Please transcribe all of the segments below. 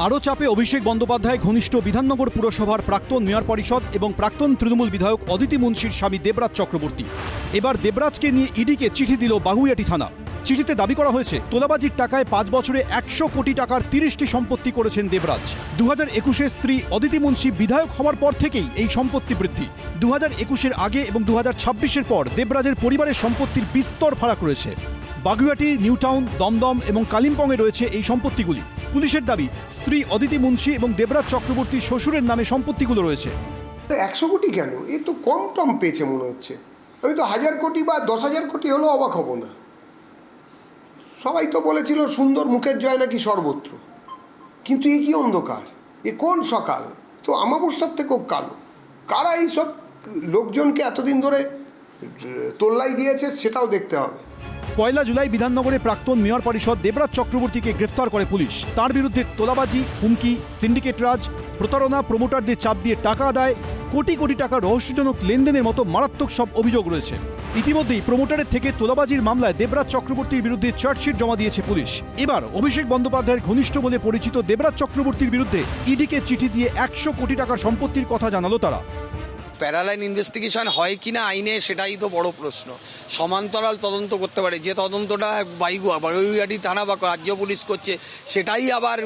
আরও চাপে অভিষেক বন্দ্যোপাধ্যায় ঘনিষ্ঠ বিধাননগর পুরসভার প্রাক্তন মেয়র পরিষদ এবং প্রাক্তন তৃণমূল বিধায়ক অদিতি মুন্সির স্বামী দেবরাজ চক্রবর্তী। এবার দেবরাজকে নিয়ে ইডিকে চিঠি দিল বাগুইআটি থানা। চিঠিতে দাবি করা হয়েছে তোলাবাজির টাকায় 5 বছরে 100 কোটি টাকার 30টি সম্পত্তি করেছেন দেবরাজ। 2021-এ স্ত্রী অদিতি মুন্সি বিধায়ক হওয়ার পর থেকেই এই সম্পত্তি বৃদ্ধি। 2021-এর আগে এবং 2026-এর পর দেবরাজের পরিবারের সম্পত্তির বিস্তর ফারাক রয়েছে। বাগুইআটি, নিউটাউন, দমদম এবং কালিম্পংয়ে রয়েছে এই সম্পত্তিগুলি। পুলিশের দাবি, স্ত্রী অদিতি মুন্সি এবং দেবরাজ চক্রবর্তীর শ্বশুরের নামে সম্পত্তিগুলো রয়েছে। 100 কোটি কেন? এই তো কম টম পেয়েছে মনে হচ্ছে। আমি তো 1000 কোটি বা 10,000 কোটি হলেও অবাক হব না। সবাই তো বলেছিল সুন্দর মুখের জয় নাকি সর্বত্র, কিন্তু এ কি অন্ধকার, এ কোন সকাল? তো আমাবস্যার থেকেও কালো। কারা এইসব লোকজনকে এতদিন ধরে তোল্লাই দিয়েছে সেটাও দেখতে হবে। 1 জুলাই বিধাননগরে প্রাক্তন মেয়র পরিষদ দেবরাজ চক্রবর্তীকে গ্রেফতার করে পুলিশ। তার বিরুদ্ধে তোলাবাজি, হুমকি, সিন্ডিকেট রাজ, প্রতারণা, প্রমোটারদের চাপ দিয়ে টাকা আদায়, কোটি কোটি টাকা রহস্যজনক লেনদেনের মতো মারাত্মক সব অভিযোগ রয়েছে। ইতিমধ্যেই প্রমোটারের থেকে তোলাবাজির মামলায় দেবরাজ চক্রবর্তীর বিরুদ্ধে চার্জশিট জমা দিয়েছে পুলিশ। এবার অভিষেক বন্দ্যোপাধ্যায়ের ঘনিষ্ঠ বলে পরিচিত দেবরাজ চক্রবর্তীর বিরুদ্ধে ইডিকে চিঠি দিয়ে 100 কোটি টাকার সম্পত্তির কথা জানালো তারা। প্যারালাল ইনভেস্টিগেশন হয় কিনা আইনে, সেটাই তো বড় প্রশ্ন। সমান্তরাল তদন্ত করতে পারে, যে তদন্তটা বাগুইআটি থানা বা রাজ্য পুলিশ করছে সেটাই আবার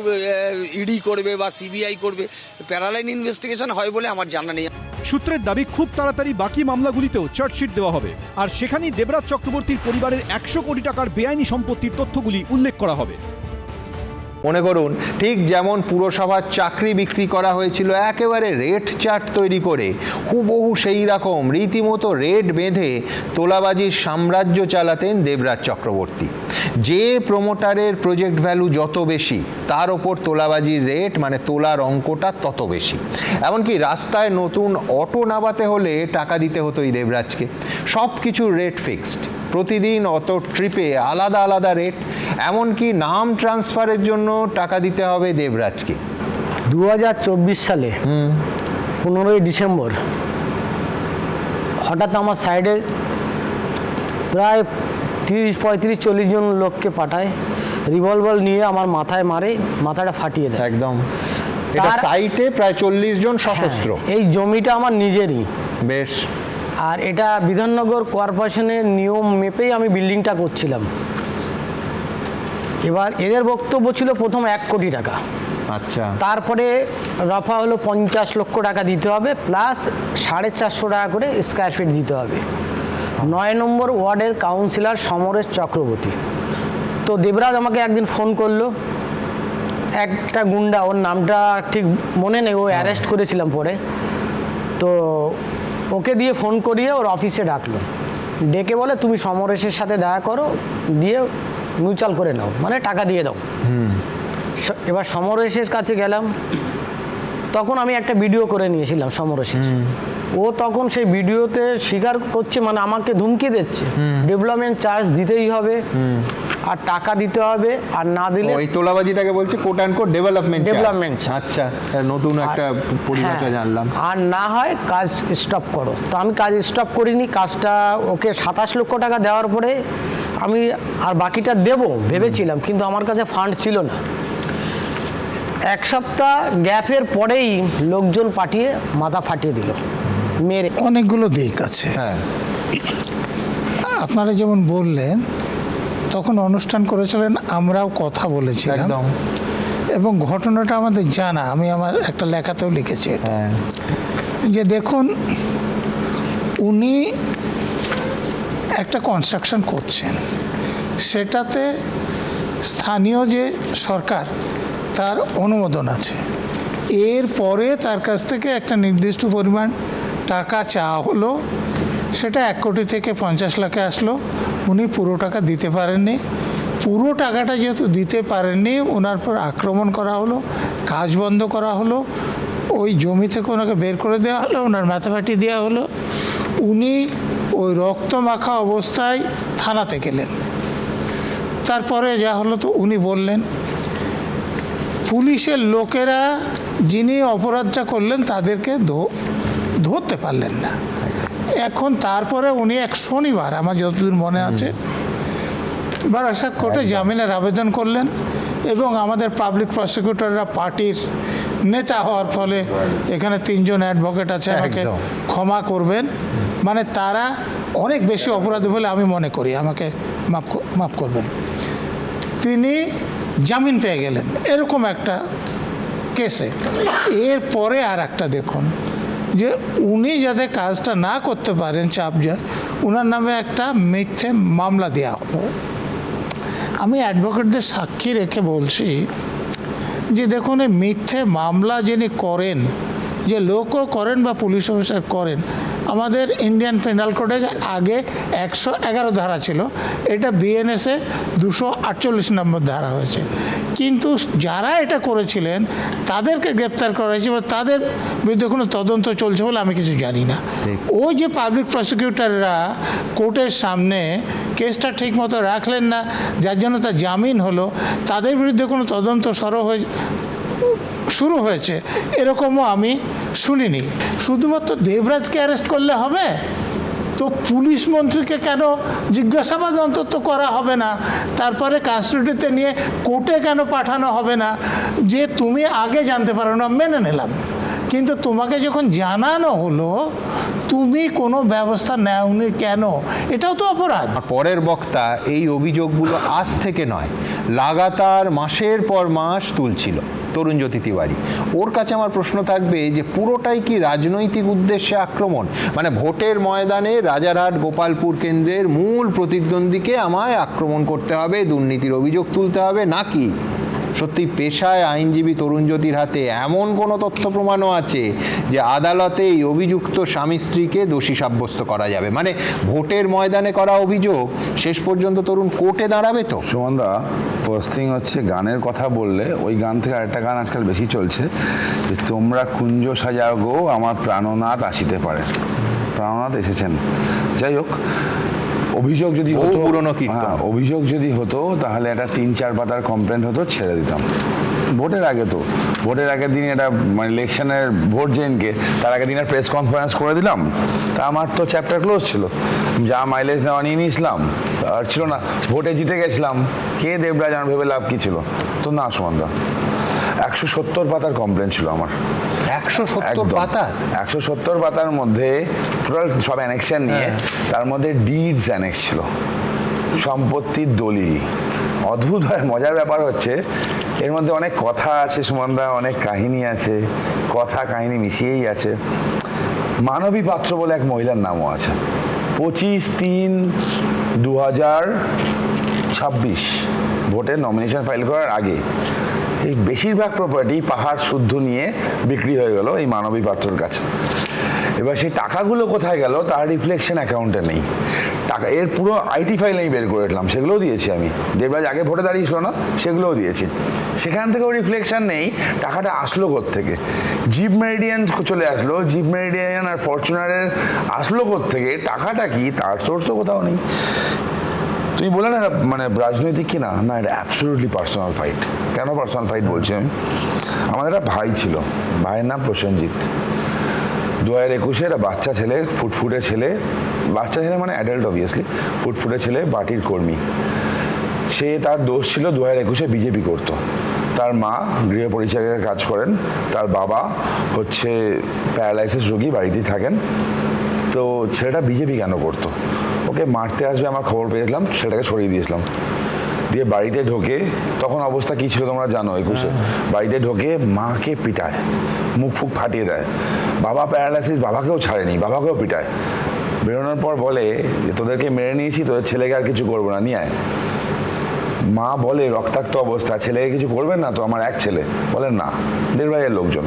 ইডি করবে বা সিবিআই করবে। প্যারালাল ইনভেস্টিগেশন হয় বলে আমার জানা নেই। সূত্রের দাবি, খুব তাড়াতাড়ি বাকি মামলাগুলিতেও চার্জশিট দেওয়া হবে, আর সেখানেই দেবরাজ চক্রবর্তীর পরিবারের 100 কোটি টাকার বেআইনি সম্পত্তির তথ্যগুলি উল্লেখ করা হবে। মনে করুন, ঠিক যেমন পুরসভার চাকরি বিক্রি করা হয়েছিল একেবারে রেট চার্ট তৈরি করে, হুবহু সেই রকম রীতিমতো রেট বেঁধে তোলাবাজির সাম্রাজ্য চালাতেন দেবরাজ চক্রবর্তী। যে প্রমোটারের প্রজেক্ট ভ্যালু যত বেশি, তার ওপর তোলাবাজির রেট মানে তোলার অঙ্কটা তত বেশি। এমনকি রাস্তায় নতুন অটো নামাতে হলে টাকা দিতে হতো এই দেবরাজকে। সব কিছুর রেট ফিক্সড, প্রতিদিন অত ট্রিপে আলাদা আলাদা রেট, এমনকি নাম ট্রান্সফারের জন্য টাকা দিতে হবে দেবরাজকে। 2024 সালে 15ই ডিসেম্বর হঠাৎ আমার সাইডে প্রায় 30-35-40 জন লোককে পাঠায়, রিভলভার নিয়ে আমার মাথায় মারে, মাথাটা ফাটিয়ে দেয় একদম। এটা সাইটে প্রায় 40 জন সশস্ত্র। এই জমিটা আমার নিজেরই। বেশ। আর এটা বিধাননগর কর্পোরেশনের নিয়ম মেপেই আমি বিল্ডিংটা করছিলাম। এবার এদের বক্তব্য ছিল প্রথম 1 কোটি টাকা, আচ্ছা, তারপরে রফা হলো 50 লক্ষ টাকা দিতে হবে, প্লাস 450 টাকা করে স্কোয়ার ফিট দিতে হবে। 9 নম্বর ওয়ার্ডের কাউন্সিলর সমরেশ চক্রবর্তী। তো দেবরাজ আমাকে একদিন ফোন করলো, একটা গুন্ডা, ওর নামটা ঠিক মনে নেই, ও অ্যারেস্ট করেছিলাম পরে। তো ওকে দিয়ে ফোন করিয়ে ওর অফিসে ডাকলো, ডেকে বলে তুমি সমরেশের সাথে দেখা করো, দিয়ে মিউচুয়াল করে নাও, মানে টাকা দিয়ে দাও। এবার সমরেশের কাছে গেলাম, তখন আমি একটা ভিডিও করে নিয়েছিলাম সমরেশের। ও তখন সেই ভিডিওতে স্বীকার করছে, মানে আমাকে ধুমকি দিচ্ছে, ডেভেলপমেন্ট চার্জ দিতেই হবে আর টাকা দিতে হবে, আর না দিলে ওই তোলাবাজিটাকে বলছে কোট অ্যান্ড কোট ডেভেলপমেন্ট। আচ্ছা, নতুন একটা পরিভাষা জানলাম। আর না হয় কাজ স্টপ করো। তো আমি কাজ স্টপ করিনি, কাজটা ওকে 27 লক্ষ টাকা দেওয়ার পরে আমি আর বাকিটা দেবো ভেবেছিলাম, কিন্তু আমার কাছে ফান্ড ছিল না। 1 সপ্তাহ গ্যাপের পরেই লোকজন পাঠিয়ে মাথা ফাটিয়ে দিল, মেরে। অনেকগুলো দিক আছে। হ্যাঁ, আপনারা যেমন বললেন, তখন অনুষ্ঠান করেছিলেন, আমরাও কথা বলেছিলাম একদম। এবং ঘটনাটা আমাদের জানা, আমি আমার একটা লেখাতেও লিখেছি এটা, যে দেখুন উনি একটা কনস্ট্রাকশন করছেন, সেটাতে স্থানীয় যে সরকার তার অনুমোদন আছে, এরপরে তার কাছ থেকে একটা নির্দিষ্ট পরিমাণ টাকা চাওয়া হলো, সেটা 1 কোটি থেকে 50 লাখে আসলো। উনি পুরো টাকা দিতে পারেননি। পুরো টাকাটা যেহেতু দিতে পারেননি, ওনার পর আক্রমণ করা হলো, কাজ বন্ধ করা হলো, ওই জমি থেকে ওনাকে বের করে দেওয়া হলো, ওনার মাথাফাটি দেওয়া হলো। উনি ওই রক্ত মাখা অবস্থায় থানাতে গেলেন। তারপরে যা হলো, তো উনি বললেন পুলিশের লোকেরা যিনি অপরাধটা করলেন তাদেরকে ধরতে পারলেন না। এখন তারপরে উনি এক শনিবার, আমার যতদূর মনে আছে, বারাসাত কোর্টে জামিনের আবেদন করলেন এবং আমাদের পাবলিক প্রসিকিউটররা পার্টির নেতা হওয়ার ফলে এখানে 3 জন অ্যাডভোকেট আছে, আমাকে একদম। ক্ষমা করবেন, মানে তারা অনেক বেশি অপরাধী বলে আমি মনে করি, আমাকে মাফ করবেন। তিনি জামিন পেয়ে গেলেন এরকম একটা কেসে। এরপরে আর একটা দেখুন যে উনি যাতে কাজটা না করতে পারেন, চাপ যায়, ওনার নামে একটা মিথ্যে মামলা দেওয়া হলো। আমি অ্যাডভোকেটদের সাক্ষী রেখে বলছি যে দেখুন, এই মিথ্যে মামলা যিনি করেন, যে লোকও করেন বা পুলিশ অফিসার করেন, আমাদের ইন্ডিয়ান পেনাল কোডে আগে 111 ধারা ছিল, এটা বিএনএসে 248 নম্বর ধারা হয়েছে। কিন্তু যারা এটা করেছিলেন তাদেরকে গ্রেপ্তার করা হয়েছে, বা তাদের বিরুদ্ধে কোনো তদন্ত চলছে বলে আমি কিছু জানি না। ওই যে পাবলিক প্রসিকিউটররা কোর্টের সামনে কেসটা ঠিক মতো রাখলেন না, যার জন্য তার জামিন হলো, তাদের বিরুদ্ধে কোনো তদন্ত শুরু হয়েছে এরকমও আমি শুনিনি। শুধুমাত্র দেবরাজকে অ্যারেস্ট করলে হবে তো পুলিশ মন্ত্রীকে কেন জিজ্ঞাসাবাদ অন্তত করা হবে না? তারপরে কাস্টডিতে নিয়ে কোর্টে কেন পাঠানো হবে না? যে তুমি আগে জানতে পারো না, মেনে নিলাম, কিন্তু তোমাকে যখন জানানো হলো তুমি কোনো ব্যবস্থা নেওনি কেন? এটাও তো অপরাধ। পরের বক্তা এই অভিযোগগুলো আজ থেকে নয়, লাগাতার মাসের পর মাস তুলছিল তরুণজ্যোতি তিওয়ারি। ওর কাছে আমার প্রশ্ন থাকবে যে পুরোটাই কি রাজনৈতিক উদ্দেশ্যে আক্রমণ? মানে ভোটের ময়দানে রাজারহাট গোপালপুর কেন্দ্রের মূল প্রতিদ্বন্দ্বীকে আমায় আক্রমণ করতে হবে, দুর্নীতির অভিযোগ তুলতে হবে, নাকি সত্যি পেশায় আইনজীবী তরুণজ্যোতির হাতে এমন কোনো তথ্য প্রমাণও আছে যে আদালতে এই অভিযুক্ত স্বামী স্ত্রীকে দোষী সাব্যস্ত করা যাবে? মানে ভোটের ময়দানে করা অভিযোগ শেষ পর্যন্ত তরুণ কোর্টে দাঁড়াবে তো? সুমনদা, ফার্স্ট থিং হচ্ছে গানের কথা বললে ওই গান থেকে আরেকটা গান আজকাল বেশি চলছে, যে তোমরা কুঞ্জ সাজাও গো আমার প্রাণনাথ আসিতে পারে। প্রাণনাথ এসেছেন। যাই হোক, অভিযোগ যদি হতো, পুরনো কীর্তন। হ্যাঁ, অভিযোগ যদি হতো তাহলে একটা 3-4 পাতার কমপ্লেন হতো, ছেড়ে দিতাম। ভোটের আগে তো, ভোটের আগের দিন এটা মানে ইলেকশনের ভোট যেদিনকে, তার আগের দিনের প্রেস কনফারেন্স করে দিলাম, তা আমার তো চ্যাপ্টার ক্লোজ ছিল। যা মাইলেজ নেওয়া নিয়ে নিয়েছিলাম, আর ছিল না, ভোটে জিতে গেছিলাম, কে দেবরাজ আমার ভেবে লাভ কী ছিল? তো না সুমনদা, 170 পাতার কমপ্লেন ছিল আমার। 170 পাতা? 170 পাতার মধ্যে টোটাল সব অ্যানেকশন নিয়ে, তার মধ্যে ডিডস অ্যানেক্স ছিল, সম্পত্তির দলিল। অদ্ভুত হয়, মজার ব্যাপার হচ্ছে এর মধ্যে অনেক কথা আছে সুমনদা, অনেক কাহিনী আছে, কথা কাহিনী মিশিয়েই আছে। মানবী পাত্র বলে এক মহিলার নামও আছে। 25/3/2026 ভোটের নমিনেশন ফাইল করার আগে এই বেশিরভাগ প্রপার্টি পাহাড় শুদ্ধ নিয়ে বিক্রি হয়ে গেল এই মানবী পাত্রর কাছে। এবার সেই টাকাগুলো কোথায় গেল তার রিফ্লেকশন অ্যাকাউন্টে নেই। টাকা এর পুরো আইটি ফাইল আমি বের করে রাখলাম, সেগুলোও দিয়েছি আমি। দেবরাজ আগে ভোটে দাঁড়িয়েছিল না, সেগুলোও দিয়েছি। সেখান থেকেও রিফ্লেকশন নেই টাকাটা আসলো কোত্থেকে। জিপ মেরিডিয়ান চলে আসলো, জিপ মেরিডিয়ান আর ফরচুনারের আসলো কোত্থেকে, টাকাটা কি তার সোর্সও কোথাও নেই। তুমি বলে না মানে রাজনৈতিক কি না, না এটা অ্যাবসলিউটলি পার্সোনাল ফাইট। কেন পার্সোনাল ফাইট বলছি আমি? আমাদের একটা ভাই ছিল, ভাইয়ের নাম প্রসেনজিৎ। 2021 একটা বাচ্চা ছেলে, ফুটফুটে ছেলে, বাচ্চা ছেলে মানে অ্যাডাল্ট অবভিয়াসলি, ফুটফুটে ছেলে, পার্টির কর্মী। সে, তার দোষ ছিল 2021 বিজেপি করতো। তার মা গৃহ পরিচারিকার কাজ করেন, তার বাবা হচ্ছে প্যারালাইসিস রোগী, বাড়িতেই থাকেন। তো ছেলেটা বিজেপি কেন করতো? ওকে মারতে আসবে আমার খবর পেয়েছিলাম, সেটাকে সরিয়ে দিয়েছিলাম। দিয়ে বাড়িতে ঢোকে, তখন অবস্থা কী ছিল তোমরা জানো, 21-এ বাড়িতে ঢোকে মাকে পিটায়, মুখ ফুক ফাটিয়ে দেয়। বাবা প্যারালাইসিস, বাবাকেও ছাড়েনি, বাবাকেও পিটায়। বেরোনোর পর বলে যে তোদেরকে মেরে নিয়েছি, তোদের ছেলেকে আর কিছু করবো না, নিয়ে আয়। মা বলে রক্তাক্ত অবস্থা, ছেলেকে কিছু করবেন না তো? আমার এক ছেলে। বলেন না, দেড় লোকজন।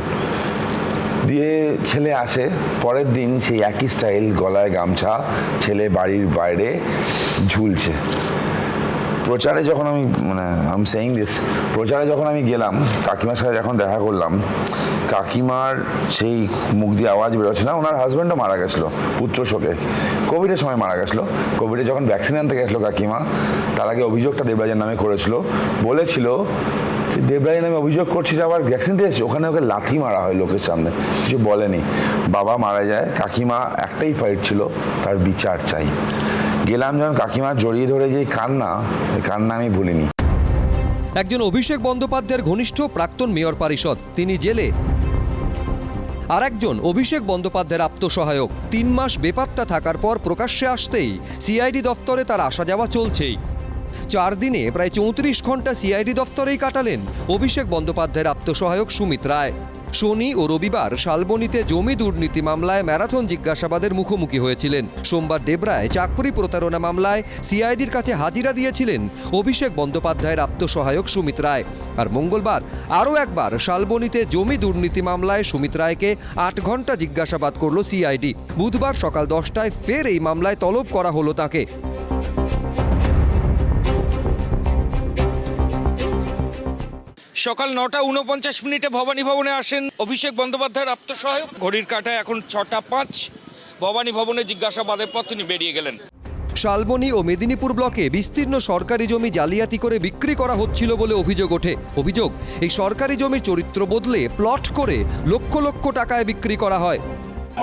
দিয়ে ছেলে আসে, পরের দিন সেই একই স্টাইল, গলায় গামছা, ছেলে বাড়ির বাইরে ঝুলছে। প্রচারে যখন আমি প্রচারে যখন আমি গেলাম, কাকিমার সাথে যখন দেখা করলাম, কাকিমার সেই মুখ দিয়ে আওয়াজ বেরোচ্ছে না। ওনার হাজব্যান্ডও মারা গেছিলো পুত্র শোকে, কোভিডের সময় মারা গেছিলো। কোভিডে যখন ভ্যাকসিন আনতে গেছিলো কাকিমা, তার আগে অভিযোগটা দেবরাজের নামে করেছিল। বলেছিল দেবরাজের নামে অভিযোগ করছি যে আবার ভ্যাকসিন দিয়েছে, ওখানে ওকে লাথি মারা হয় লোকের সামনে, কিছু বলেনি। বাবা মারা যায়, কাকিমা একটাই ফাইট ছিল, তার বিচার চাই। গেলাম যখন, কাকিমা জড়িয়ে ধরে যে কান্না, ওই কান্না আমি ভুলিনি। একজন অভিষেক বন্দ্যোপাধ্যায়ের ঘনিষ্ঠ প্রাক্তন মেয়র পারিষদ, তিনি জেলে। আর একজন অভিষেক বন্দ্যোপাধ্যায়ের আপ্তসহায়ক 3 মাস বেপাত্তা থাকার পর প্রকাশ্যে আসতেই সিআইডি দফতরে তার আসা যাওয়া চলছেই। 4 দিনে প্রায় 34 ঘন্টা সিআইডি দফতরেই কাটালেন অভিষেক বন্দ্যোপাধ্যায়ের আপ্তসহায়ক সুমিত রায়। শনি ও রবিবার শালবনীতে জমি দুর্নীতি মামলায় ম্যারাথন জিজ্ঞাসাবাদের মুখোমুখি হয়েছিলেন। সোমবার ডেবরায় চাকরি প্রতারণা মামলায় সিআইডির কাছে হাজিরা দিয়েছিলেন অভিষেক বন্দ্যোপাধ্যায়ের আপ্তসহায়ক সুমিত রায়। আর মঙ্গলবার আরও একবার শালবনীতে জমি দুর্নীতি মামলায় সুমিত রায়কে 8 ঘন্টা জিজ্ঞাসাবাদ করল সিআইডি। বুধবার সকাল 10টায় ফের এই মামলায় তলব করা হলো তাকে। সকাল 9:49 ভবানী ভবনে আসেন অভিষেক বন্দ্যোপাধ্যায়ের আপ্তসহায়ক। ঘড়ির কাঁটায় এখন 6:05। ভবানী ভবনে জিজ্ঞাসাবাদের পর তিনি বেরিয়ে গেলেন। শালবনী ও মেদিনীপুর ব্লকে বিস্তীর্ণ সরকারি জমি জালিয়াতি করে বিক্রি করা হচ্ছিল বলে অভিযোগ ওঠে। অভিযোগ, এই সরকারি জমির চরিত্র বদলে প্লট করে লক্ষ লক্ষ টাকায় বিক্রি করা হয়।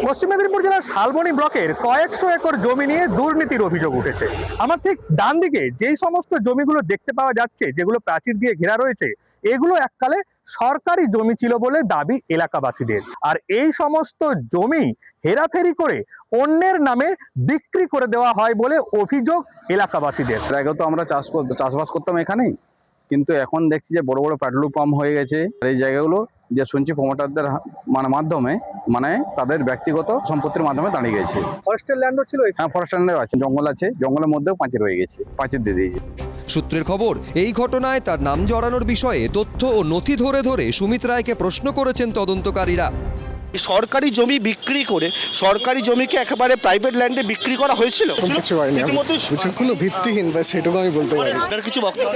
পশ্চিম মেদিনীপুর জেলার শালবনী ব্লকের কয়েকশো একর জমি নিয়ে দুর্নীতির অভিযোগ উঠেছে। আমার ঠিক ডান দিকে যেই সমস্ত জমিগুলো দেখতে পাওয়া যাচ্ছে, যেগুলো প্রাচীর দিয়ে ঘেরা রয়েছে, এগুলো এককালে সরকারি জমি ছিল বলে দাবি এলাকাবাসীদের। আর এই সমস্ত জমি হেরাফেরি করে অন্যের নামে বিক্রি করে দেওয়া হয় বলে অভিযোগ এলাকাবাসীদের। আগে তো আমরা চাষবাস করতাম এখানেই, কিন্তু এখন দেখছি যে বড় বড় পেট্রোল পাম্প হয়ে গেছে। এই জায়গাগুলো যে শুনছি প্রমোটারদের মাধ্যমে, তাদের ব্যক্তিগত সম্পত্তির মাধ্যমে দাঁড়িয়ে গেছে। ফরেস্টের ল্যান্ডও ছিল। হ্যাঁ, ফরেস্ট ল্যান্ডও আছে, জঙ্গল আছে, জঙ্গলের মধ্যেও পাঁচির হয়ে গেছে, পাঁচির দিয়ে দিয়েছে। সূত্রের খবর, এই ঘটনায় তার নাম জড়ানোর বিষয়ে তথ্য ও নথি ধরে ধরে সুমিত রায়কে প্রশ্ন করেছেন তদন্তকারীরা। সরকারি জমি বিক্রি করে সরকারি জমিকে একেবারে প্রাইভেট ল্যান্ডে বিক্রি করা হয়েছিল। কিছু হয়নি, কোনো ভিত্তিহীন, বা সেটুকু আমি বলতে পারি। কিছু বক্তব্য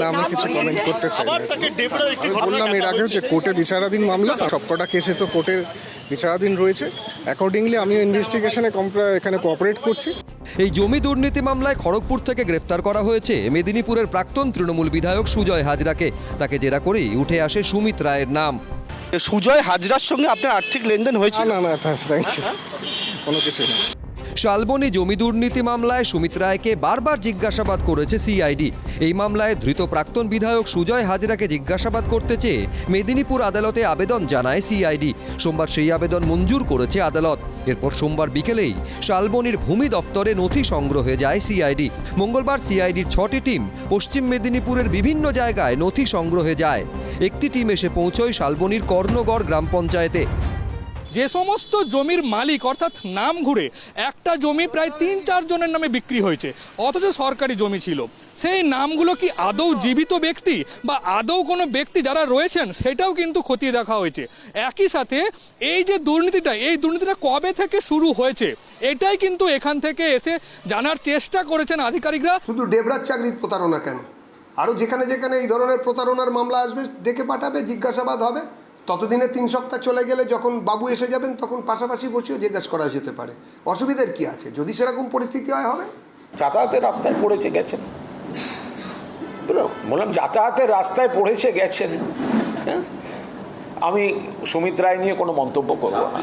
না, আমি কিছু কমেন্ট করতে চাই না। আমি বললাম এর আগেও যে কোর্টে বিচারাধীন মামলা, সবকটা কেসে তো কোর্টের বিচারাধীন রয়েছে। অ্যাকর্ডিংলি আমিও ইনভেস্টিগেশনে এখানে কোঅপারেট করছি। এই জমি দুর্নীতি মামলায় খড়গপুর থেকে গ্রেফতার করা হয়েছে মেদিনীপুরের প্রাক্তন তৃণমূল বিধায়ক সুজয় হাজরাকে। তাকে জেরা করেই উঠে আসে সুমিত রায়ের নাম। সুজয় হাজরার সঙ্গে আপনার আর্থিক লেনদেন হয়েছে? না, থ্যাংক ইউ, কোনো কিছু না। শালবনী জমি দুর্নীতি মামলায় সুমিত রায়কে বারবার জিজ্ঞাসাবাদ করেছে সিআইডি। এই মামলায় ধৃত প্রাক্তন বিধায়ক সুজয় হাজরাকে জিজ্ঞাসাবাদ করতে চেয়ে মেদিনীপুর আদালতে আবেদন জানায় সিআইডি। সোমবার সেই আবেদন মঞ্জুর করেছে আদালত। এরপর সোমবার বিকেলেই শালবনীর ভূমি দফতরে নথি সংগ্রহে যায় সিআইডি। মঙ্গলবার সিআইডির 6টি টিম পশ্চিম মেদিনীপুরের বিভিন্ন জায়গায় নথি সংগ্রহে যায়। একটি টিম এসে পৌঁছয় শালবনীর কর্ণগড় গ্রাম পঞ্চায়েতে। যে সমস্ত জমির মালিক অর্থাৎ নাম ঘুরে একটা জমি প্রায় 3-4 জনের নামে বিক্রি হয়েছে, অথচ সরকারি জমি ছিল, সেই নামগুলো কি আদৌ জীবিত ব্যক্তি বা আদৌ কোনো ব্যক্তি যারা রয়েছেন সেটাও কিন্তু খতিয়ে দেখা হয়েছে। একই সাথে এই যে দুর্নীতিটা, এই দুর্নীতিটা কবে থেকে শুরু হয়েছে এটাই কিন্তু এখান থেকে এসে জানার চেষ্টা করেছেন আধিকারিকরা। শুধু ডেবরার চাকরির প্রতারণা কেন, আরও যেখানে যেখানে এই ধরনের প্রতারণার মামলা আসবে ডেকে পাঠাবে, জিজ্ঞাসাবাদ হবে। ততদিনে 3 সপ্তাহ চলে গেলে যখন বাবু এসে যাবেন তখন পাশাপাশি বসেও জিজ্ঞাসা করা যেতে পারে। অসুবিধার কি আছে? যদি সেরকম পরিস্থিতি হয় হবে। যাতায়াতের রাস্তায় পড়েছে গেছেন, বললাম যাতায়াতের রাস্তায় পড়েছে গেছেন। আমি সুমিত রায় নিয়ে কোনো মন্তব্য করব না।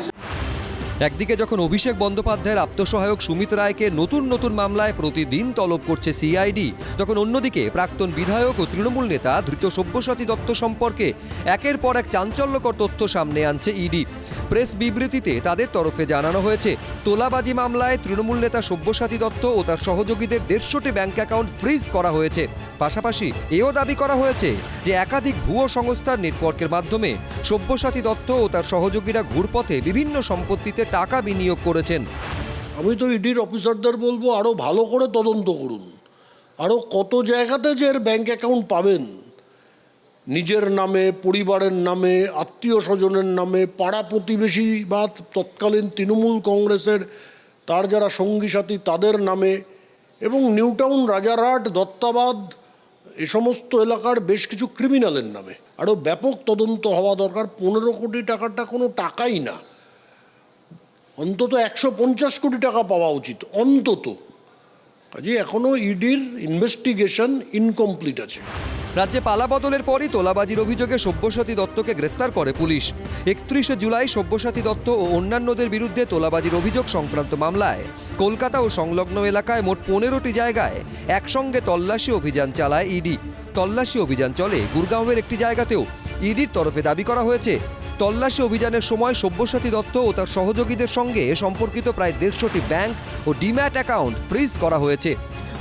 একদিকে যখন অভিষেক বন্দ্যোপাধ্যায়ের আপ্তসহায়ক সুমিত রায়কে নতুন নতুন মামলায় প্রতিদিন তলব করছে সিআইডি, তখন অন্যদিকে প্রাক্তন বিধায়ক ও তৃণমূল নেতা ধৃত সব্যসাচী দত্ত সম্পর্কে একের পর এক চাঞ্চল্যকর তথ্য সামনে আনছে ইডি। প্রেস বিবৃতিতে তাদের তরফে জানানো হয়েছে, তোলাবাজি মামলায় তৃণমূল নেতা সব্যসাচী দত্ত ও তার সহযোগীদের 150টি ব্যাংক অ্যাকাউন্ট ফ্রিজ করা হয়েছে। পাশাপাশি এও দাবি করা হয়েছে যে একাধিক ভুয়ো সংস্থার নেটওয়ার্কের মাধ্যমে সব্যসাচী দত্ত ও তার সহযোগীরা ঘুরপথে বিভিন্ন সম্পত্তিতে টাকা বিনিয়োগ করেছেন। আমি তো ইডির অফিসারদের বলবো আরও ভালো করে তদন্ত করুন। আরও কত জায়গাতে যে এর ব্যাংক অ্যাকাউন্ট পাবেন, নিজের নামে, পরিবারের নামে, আত্মীয় স্বজনের নামে, পাড়া প্রতিবেশী বা তৎকালীন তৃণমূল কংগ্রেসের তার যারা সঙ্গী সাথী তাদের নামে, এবং নিউটাউন, রাজারহাট, দত্তাবাদ এ সমস্ত এলাকার বেশ কিছু ক্রিমিনালের নামে আরও ব্যাপক তদন্ত হওয়া দরকার। 15 কোটি টাকাটা কোনো টাকাই না, অন্তত 150 কোটি টাকা পাওয়া উচিত অন্তত। কাজে এখনও ইডির ইনভেস্টিগেশন ইনকমপ্লিট আছে। রাজ্যে পালাবদলের পরই তোলাবাজির অভিযোগে সব্যসাচী দত্তকে গ্রেফতার করে পুলিশ। 31শে জুলাই সব্যসাচী দত্ত ও অন্যান্যদের বিরুদ্ধে তোলাবাজির অভিযোগ সংক্রান্ত মামলায় কলকাতা ও সংলগ্ন এলাকায় মোট 15টি জায়গায় একসঙ্গে তল্লাশি অভিযান চালায় ইডি। তল্লাশি অভিযান চলে গুরগাঁওয়ের একটি জায়গাতেও। ইডির তরফে দাবি করা হয়েছে, তল্লাশি অভিযানের সময় সব্যসাচী দত্ত ও তার সহযোগীদের সঙ্গে সম্পর্কিত প্রায় 150টি ব্যাংক ও ডিম্যাট অ্যাকাউন্ট ফ্রিজ করা হয়েছে।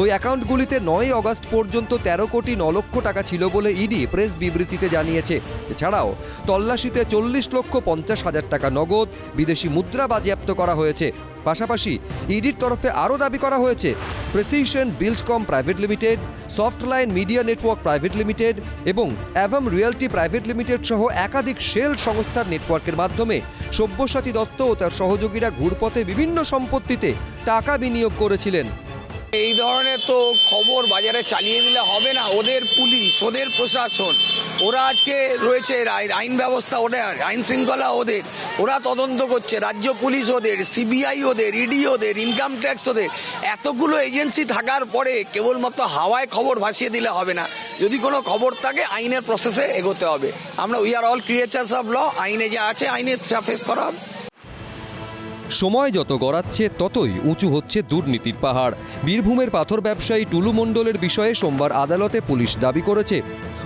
ওই অ্যাকাউন্টগুলিতে 9 অগস্ট পর্যন্ত 13 কোটি 9 লক্ষ টাকা ছিল বলে ইডি প্রেস বিবৃতিতে জানিয়েছে। এছাড়াও তল্লাশিতে 40,50,000 টাকা নগদ, বিদেশি মুদ্রা বাজেয়াপ্ত করা হয়েছে। পাশাপাশি ইডির তরফে আরও দাবি করা হয়েছে, precision Buildcom private limited, Softline media network private limited এবং অ্যাভাম রিয়েলটি প্রাইভেট লিমিটেড সহ একাধিক শেল সংস্থার নেটওয়ার্কের মাধ্যমে সব্যসাচী দত্ত ও তার সহযোগীরা ঘুরপথে বিভিন্ন সম্পত্তিতে টাকা বিনিয়োগ করেছিলেন। এই ধরনের তো খবর বাজারে চালিয়ে দিলে হবে না। ওদের পুলিশ, ওদের প্রশাসন, ওরা আজকে রয়েছে, আইন ব্যবস্থা ওদের, আইন শৃঙ্খলা ওদের, ওরা তদন্ত করছে, রাজ্য পুলিশ ওদের, সিবিআই ওদের, ইডি ওদের, ইনকাম ট্যাক্স ওদের। এতগুলো এজেন্সি থাকার পরে কেবলমাত্র হাওয়ায় খবর ভাসিয়ে দিলে হবে না। যদি কোনো খবর থাকে আইনের প্রসেসে এগোতে হবে। আমরা we are all creatures of law, আইনে যা আছে আইনে ফেস করা হবে। সময় যত গড়াচ্ছে ততই উঁচু হচ্ছে দুর্নীতির পাহাড়। বীরভূমের পাথর ব্যবসায়ী টুলু মণ্ডলের বিষয়ে সোমবার আদালতে পুলিশ দাবি করেছে,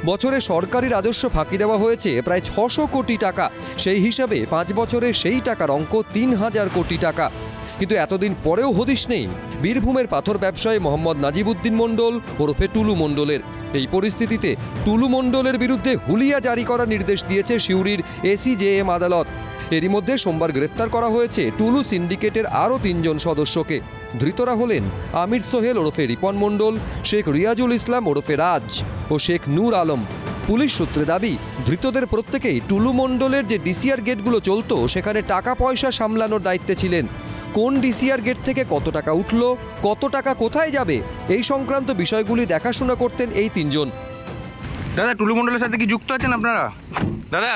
বছরে সরকারি রাজস্ব ফাঁকি দেওয়া হয়েছে প্রায় 600 কোটি টাকা। সেই হিসাবে 5 বছরে সেই টাকার অঙ্ক 3000 কোটি টাকা। কিন্তু এতদিন পরেও হদিশ নেই বীরভূমের পাথর ব্যবসায়ী মোহাম্মদ নাজিবুদ্দিন মণ্ডল ওরফে টুলু মণ্ডলের। এই পরিস্থিতিতে টুলু মণ্ডলের বিরুদ্ধে হুলিয়া জারি করার নির্দেশ দিয়েছে সিউড়ির এসিজেএম আদালত। এরই মধ্যে সোমবার গ্রেফতার করা হয়েছে টুলু সিন্ডিকেটের আরও 3 জন সদস্যকে। ধৃতরা হলেন আমির সোহেল ওরফে রিপন মণ্ডল, শেখ রিয়াজুল ইসলাম ওরফে রাজ ও শেখ নূর আলম। পুলিশ সূত্রে দাবি, ধৃতদের প্রত্যেকেই টুলু মণ্ডলের যে ডিসিআর গেটগুলো চলতো সেখানে টাকা পয়সা সামলানোর দায়িত্বে ছিলেন। কোন ডিসিআর গেট থেকে কত টাকা উঠল, কত টাকা কোথায় যাবে, এই সংক্রান্ত বিষয়গুলি দেখাশোনা করতেন এই 3 জন। দাদা, টুলু মণ্ডলের সাথে কি যুক্ত আছেন আপনারা? দাদা,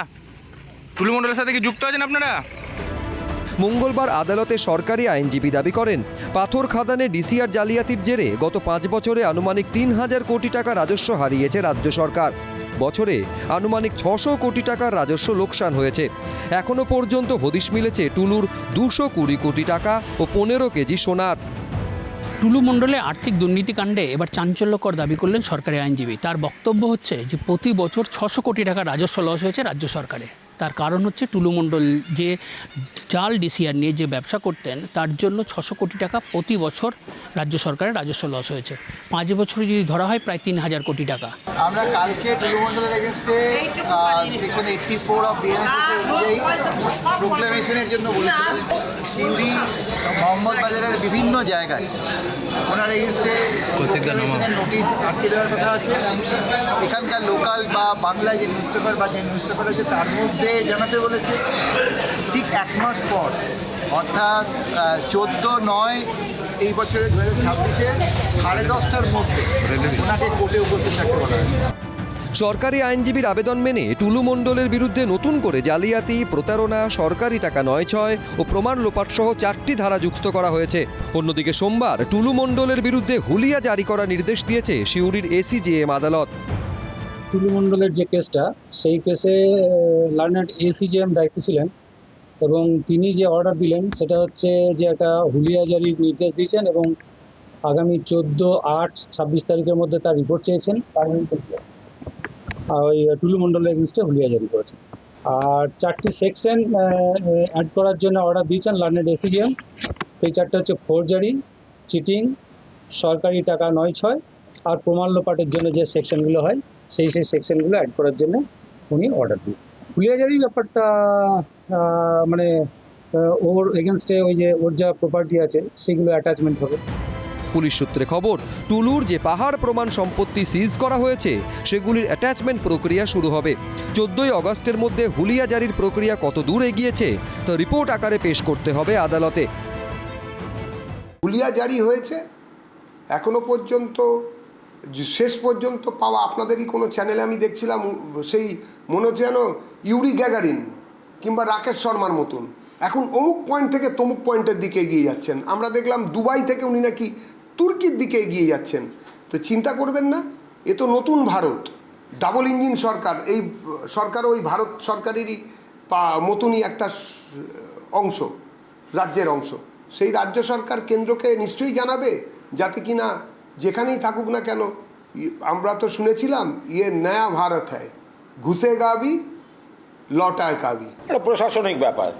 টুলু মণ্ডলের সাথে কি যুক্ত আছেন আপনারা? মঙ্গলবার আদালতে সরকারি আইনজীবী দাবি করেন, পাথর খাদানে ডিসিআর জালিয়াতির জেরে গত 5 বছরে আনুমানিক 3000 কোটি টাকা রাজস্ব হারিয়েছে রাজ্য সরকার। বছরে আনুমানিক 600 কোটি টাকার রাজস্ব লোকসান হয়েছে। এখনো পর্যন্ত হদিশ মিলেছে টুলুর 220 কোটি টাকা ও 15 কেজি সোনার। টুলু মণ্ডলের আর্থিক দুর্নীতিকাণ্ডে এবার চাঞ্চল্যকর দাবি করলেন সরকারি আইনজীবী। তার বক্তব্য হচ্ছে যে প্রতি বছর 600 কোটি টাকা রাজস্ব লস হয়েছে রাজ্য সরকারে। তার কারণ হচ্ছে টুলু মণ্ডল যে জাল ডিসিআর নিয়ে যে ব্যবসা করতেন তার জন্য 600 কোটি টাকা প্রতি বছর রাজ্য সরকারের রাজস্ব লস হয়েছে। 5 বছরে যদি ধরা হয় প্রায় 3000 কোটি টাকা। আমরা কালকে টুলু মণ্ডলের এগেনস্টে সেকশন 84 অফ বিএনএসএস অনুযায়ী প্রোক্লেমেশনের জন্য বলেছিলাম। সিউড়ি, মোহাম্মদ বাজারের বিভিন্ন জায়গায় ওনার এগেনস্টে প্রোক্লেমেশনের নোটিশ আটকে দেওয়ার কথা আছে। এখানকার লোকাল বা বাংলায় যে নিউজপেপার আছে তার মধ্যে জানাতে বলেছে ঠিক 1 মাস পর, অর্থাৎ 14/9 এই বছরের 2026-এ 10:30টার মধ্যে ওনাকে কোর্টে উপস্থিত থাকতে বলা হয়েছে। সরকারি আইনজীবীর আবেদন মেনে টুলু মণ্ডলের বিরুদ্ধে নতুন করে জালিয়াতি, প্রতারণা, সরকারি টাকা 9-6 ও প্রমাণ লোপাট সহ 4টি ধারা যুক্ত করা হয়েছে। অন্যদিকে সোমবার টুলু মণ্ডলের বিরুদ্ধে হুলিয়া জারি করার নির্দেশ দিয়েছে সিউড়ির এসিজেএম আদালত। টুলু মণ্ডলের যে কেসটা, সেই কেসে লার্নেড এসিজেএম দায়িত্বে ছিলেন এবং তিনি যে অর্ডার দিলেন সেটা হচ্ছে যে একটা হুলিয়া জারির নির্দেশ দিয়েছেন এবং আগামী 14/8-26 তারিখের মধ্যে তার রিপোর্ট চেয়েছেন। ওই টুলু মণ্ডলের এগেনস্টে হুলিয়া জারি করেছেন। আর 4টি সেকশন অ্যাড করার জন্য অর্ডার দিয়েছেন লার্নেড এসিজেএম। সেই 4টা হচ্ছে ফোরজারি, চিটিং, সরকারি টাকা 9-6 আর প্রমাণ লোপাটের জন্য যে সেকশনগুলো হয় সেই সেকশনগুলো অ্যাড করার জন্য উনি অর্ডার দিন। হুলিয়া জারি ব্যাপারটা মানে ওর এগেনস্টে ওই যে ওর যা প্রপার্টি আছে সেগুলো অ্যাটাচমেন্ট হবে। পুলিশ সূত্রে খবর, টুলুর যে পাহাড় প্রমাণ সম্পত্তি সিজ করা হয়েছে সেগুলির অ্যাটাচমেন্ট প্রক্রিয়া শুরু হবে। 14 অগস্টের মধ্যে হুলিয়া জারির প্রক্রিয়া কত দূর এগিয়েছে তা রিপোর্ট আকারে পেশ করতে হবে আদালতে। হুলিয়া জারি হয়েছে, এখনো পর্যন্ত শেষ পর্যন্ত পাওয়া আপনাদেরই কোনো চ্যানেলে আমি দেখছিলাম, সেই মনে হচ্ছে যেন ইউরি গ্যাগারিন কিংবা রাকেশ শর্মার মতন এখন অমুক পয়েন্ট থেকে তমুক পয়েন্টের দিকে এগিয়ে যাচ্ছেন। আমরা দেখলাম দুবাই থেকে উনি নাকি তুর্কির দিকে এগিয়ে যাচ্ছেন। তো চিন্তা করবেন না, এ তো নতুন ভারত, ডাবল ইঞ্জিন সরকার। এই সরকারও ওই ভারত সরকারেরই মতনই একটা অংশ, রাজ্যের অংশ। সেই রাজ্য সরকার কেন্দ্রকে নিশ্চয়ই জানাবে, যাতে কিনা যেখানেই থাকুক না কেন আমরা তো শুনেছিলাম নয়া ভারত হ্যায়, ঘুষেগা ভি লটায়কা ভি। এটা প্রশাসনিক ব্যাপার।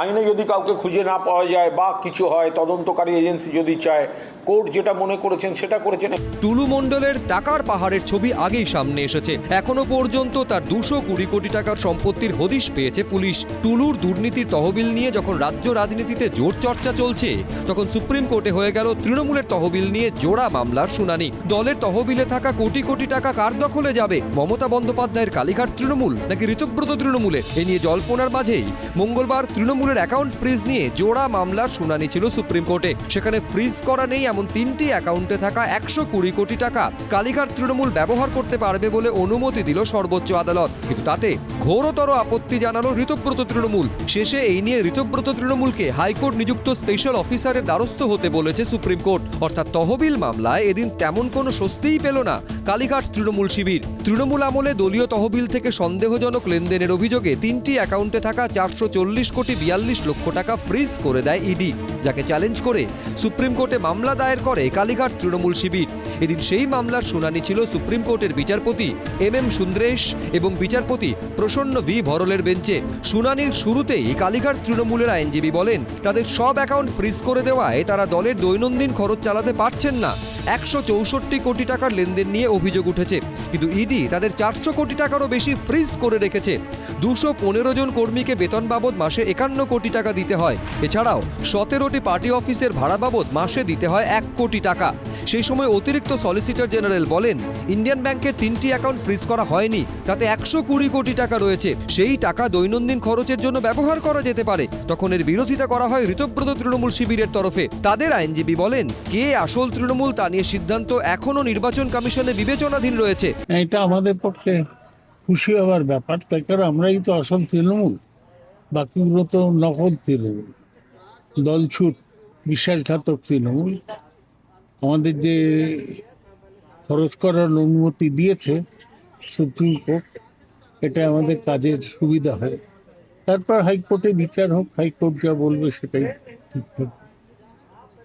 আইনে যদি কাউকে খুঁজে না পাওয়া যায় বা কিছু হয়, তদন্তকারী এজেন্সি যদি চায়, কোর্ট যেটা মনে করেছেন সেটা করেছেন। টুলু মণ্ডলের টাকার পাহাড়ের ছবি আগেই সামনে এসেছে। এখনো পর্যন্ত তার 220 কোটি টাকার সম্পত্তির হদিশ পেয়েছে পুলিশ। টুলুর দুর্নীতির তহবিল নিয়ে যখন রাজ্য রাজনীতিতে জোর চর্চা চলছে, তখন সুপ্রিম কোর্টে হয়ে গেল তৃণমূলের তহবিল নিয়ে জোড়া মামলার শুনানি। দলের তহবিলে থাকা কোটি কোটি টাকা কার দখলে যাবে? মমতা বন্দ্যোপাধ্যায়ের কালীঘাট তৃণমূল নাকি ঋতব্রত তৃণমূলে? এ নিয়ে জল্পনার মাঝেই মঙ্গলবার তৃণমূলের অ্যাকাউন্ট ফ্রিজ নিয়ে জোড়া মামলার শুনানি ছিল সুপ্রিম কোর্টে। সেখানে ফ্রিজ করা নেই এমন 3টি অ্যাকাউন্টে থাকা 120 কোটি টাকা কালীঘাট তৃণমূল ব্যবহার করতে পারবে বলে অনুমতি দিল সর্বোচ্চ আদালত। কিন্তু তাতে ঘোরতর আপত্তি জানালো ঋতব্রত তৃণমূল। শেষে এই নিয়ে ঋতব্রত তৃণমূলকে হাইকোর্ট নিযুক্ত স্পেশাল অফিসারের দ্বারস্থ হতে বলেছে সুপ্রিম কোর্ট। অর্থাৎ তহবিল মামলায় এদিন তেমন কোনো স্বস্তিই পেল না কালীঘাট তৃণমূল শিবির। তৃণমূল আমলে দলীয় তহবিল থেকে সন্দেহজনক লেনদেনের অভিযোগে 3টি অ্যাকাউন্টে থাকা 440 কোটি 42 লক্ষ টাকা ফ্রিজ করে দেয় ইডি, যাকে চ্যালেঞ্জ করে সুপ্রিম কোর্টে মামলা দায়ের করে কালীঘাট তৃণমূল শিবির। এদিন সেই মামলার শুনানি ছিল সুপ্রিম কোর্টের বিচারপতি MM সুন্দ্রেশ এবং বিচারপতি প্রসন্ন ভি ভরলের বেঞ্চে। শুনানির শুরুতেই কালীঘাট তৃণমূলের আইনজীবী বলেন, তাদের সব অ্যাকাউন্ট ফ্রিজ করে দেওয়ায় তারা দলের দৈনন্দিন খরচ চালাতে পারছেন না। 164 কোটি টাকার লেনদেন নিয়ে অভিযোগ উঠেছে, কিন্তু ইডি তাদের 400 কোটি টাকারও বেশি ফ্রিজ করে রেখেছে। 215 জন কর্মীকে বেতন বাবদ মাসে 51 কোটি টাকা দিতে হয়। এছাড়াও 17টি পার্টি অফিসের ভাড়া বাবদ মাসে দিতে হয় 1 কোটি টাকা। সেই সময় অতিরিক্ত সলিসিটর জেনারেল বলেন, ইন্ডিয়ান ব্যাংকের 3টি অ্যাকাউন্ট ফ্রিজ করা হয়নি, তাতে 120 কোটি টাকা রয়েছে, সেই টাকা দৈনন্দিন খরচের জন্য ব্যবহার করা যেতে পারে। তখন এর বিরোধিতা করা হয় ঋতব্রত তৃণমূল শিবিরের তরফে। তাদের আইনজীবী বলেন, কে আসল তৃণমূল তা নিয়ে সিদ্ধান্ত এখনো নির্বাচন কমিশনে বিবেচনাধীন রয়েছে। এটা আমাদের পক্ষে খুশি হওয়ার ব্যাপার, তাই কারণ আমরাই তো আসল তৃণমূল, বাকিগুলো তো নকল তৃণমূল, দলছুট বিশ্বাসঘাতক তৃণমূল। আমাদের যে খরচ করার অনুমতি দিয়েছে সুপ্রিম কোর্ট, এটা আমাদের কাজের সুবিধা হয়। তারপর হাইকোর্টে বিচার হোক, হাইকোর্ট যা বলবে সেটাই ঠিক থাকবে।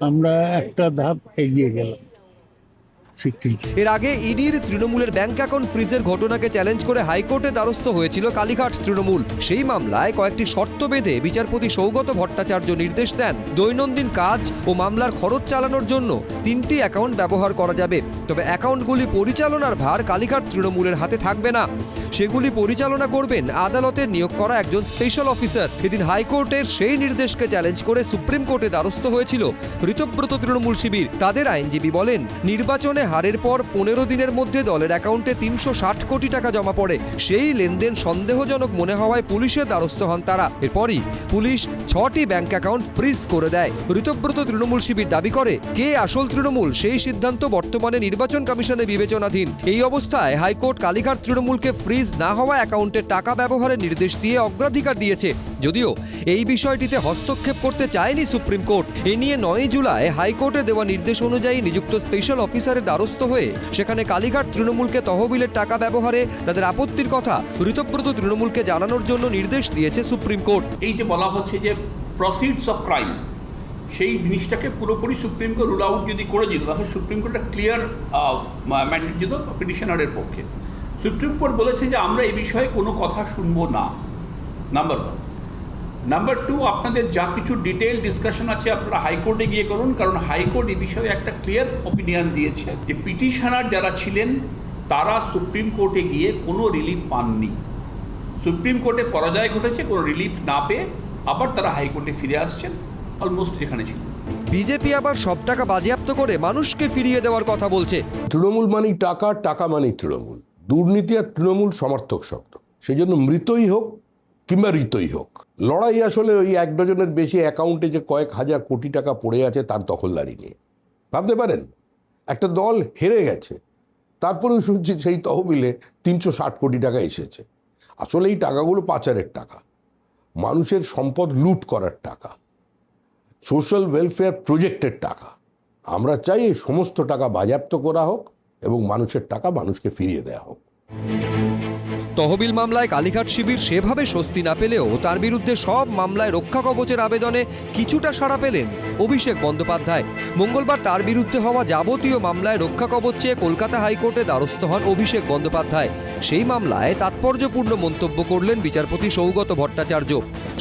আমরা একটা ধাপ এগিয়ে গেলাম। এর আগে ইডির তৃণমূলের ব্যাংক অ্যাকাউন্ট ফ্রিজের ঘটনাকে চ্যালেঞ্জ করে হাইকোর্টে দ্বারস্থ হয়েছিল কালীঘাট তৃণমূল। সেই মামলায় কয়েকটি শর্ত বেঁধে বিচারপতি সৌগত ভট্টাচার্য নির্দেশ দেন, দৈনন্দিন কাজ ও মামলার খরচ চালানোর জন্য 3টি অ্যাকাউন্ট ব্যবহার করা যাবে, তবে অ্যাকাউন্টগুলি পরিচালনার ভার কালীঘাট তৃণমূলের হাতে থাকবে না। সেগুলি পরিচালনা করবেন আদালতের নিয়োগ করা একজন স্পেশাল অফিসার। এদিন হাইকোর্টের সেই নির্দেশকে চ্যালেঞ্জ করে সুপ্রিম কোর্টে দ্বারস্থ হয়েছিল ঋতব্রত তৃণমূল শিবির। তাদের আইনজীবী বলেন, নির্বাচনে হারের পর 15 দিনের মধ্যে দলের অ্যাকাউন্টে 360 কোটি টাকা জমা পড়ে। সেই লেনদেন সন্দেহজনক মনে হওয়ায় পুলিশের দ্বারস্থ হন তারা। এরপরই পুলিশ 6টি ব্যাংক অ্যাকাউন্ট ফ্রিজ করে দেয়। ঋতব্রত তৃণমূল শিবির দাবি করে, কে আসল তৃণমূল সেই সিদ্ধান্ত বর্তমানে নির্বাচন কমিশনে বিবেচনাধীন। এই অবস্থায় হাইকোর্ট কালীঘাট তৃণমূলকে ফ্রিজ না হওয়া অ্যাকাউন্টে টাকা ব্যবহারের নির্দেশ দিয়ে অগ্রাধিকার দিয়েছে। যদিও এই বিষয়টিতে হস্তক্ষেপ করতে চায়নি সুপ্রিম কোর্ট। এ নিয়ে 9 জুলাই হাইকোর্টে দেওয়া নির্দেশ অনুযায়ী নিযুক্ত স্পেশাল অফিসারের দ্বারস্থ হয়ে সেখানে কালীঘাট তৃণমূলকে তহবিলের টাকা ব্যবহারে তাদের আপত্তির কথা ঋতব্রত তৃণমূলকে জানানোর জন্য নির্দেশ দিয়েছে সুপ্রিম কোর্ট। এই যে বলা হচ্ছে যে প্রসিডস অফ ক্রাইম, সেই জিনিসটাকে পুরোপুরি সুপ্রিম কোর্ট রুল আউট যদি করে দিত, তাহলে সুপ্রিম কোর্টটা ক্লিয়ার ম্যান্ডেট দিত পিটিশনারের পক্ষে। সুপ্রিম কোর্ট বলেছে যে আমরা এই বিষয়ে কোনো কথা শুনবো না, নাম্বার 1। নাম্বার 2, আপনাদের যা কিছু ডিটেইল ডিসকাশন আছে আপনারা হাইকোর্টে গিয়ে করুন, কারণ হাইকোর্ট এই বিষয়ে একটা ক্লিয়ার অপিনিয়ন দিয়েছে যে পিটিশনার যারা ছিলেন তারা সুপ্রিম কোর্টে গিয়ে কোনো রিলিফ পাননি। সুপ্রিম কোর্টে পরাজয় ঘটেছে, কোনো রিলিফ না পেয়ে আবার তারা হাইকোর্টে ফিরে আসছেন অলমোস্ট যেখানে ছিল। বিজেপি আবার সব টাকা বাজেয়াপ্ত করে মানুষকে ফিরিয়ে দেওয়ার কথা বলছে। তৃণমূল মানেই টাকা, টাকা মানেই তৃণমূল। দুর্নীতি আর তৃণমূল সমর্থক শব্দ, সেই জন্য মৃতই হোক কিংবা ঋতই হোক, লড়াই আসলে ওই 1 ডজনের বেশি অ্যাকাউন্টে যে কয়েক হাজার কোটি টাকা পড়ে আছে তার দখলদারি নিয়ে। ভাবতে পারেন, একটা দল হেরে গেছে, তারপরেও শুনছি সেই তহবিলে 360 কোটি টাকা এসেছে। আসলে এই টাকাগুলো পাচারের টাকা, মানুষের সম্পদ লুট করার টাকা, সোশ্যাল ওয়েলফেয়ার প্রজেক্টের টাকা। আমরা চাই এই সমস্ত টাকা বাজেয়াপ্ত করা হোক এবং মানুষের টাকা মানুষকে ফিরিয়ে দেওয়া হোক। তহবিল মামলায় কালীঘাট শিবির সেভাবে স্বস্তি না পেলেও তার বিরুদ্ধে সব মামলায় রক্ষা কবচের আবেদনে কিছুটা সাড়া পেলেন অভিষেক বন্দ্যোপাধ্যায়। মঙ্গলবার তার বিরুদ্ধে হওয়া যাবতীয় মামলায় রক্ষা কবচ চেয়ে কলকাতা হাইকোর্টে দ্বারস্থ হন অভিষেক বন্দ্যোপাধ্যায়। সেই মামলায় তাৎপর্যপূর্ণ মন্তব্য করলেন বিচারপতি সৌগত ভট্টাচার্য।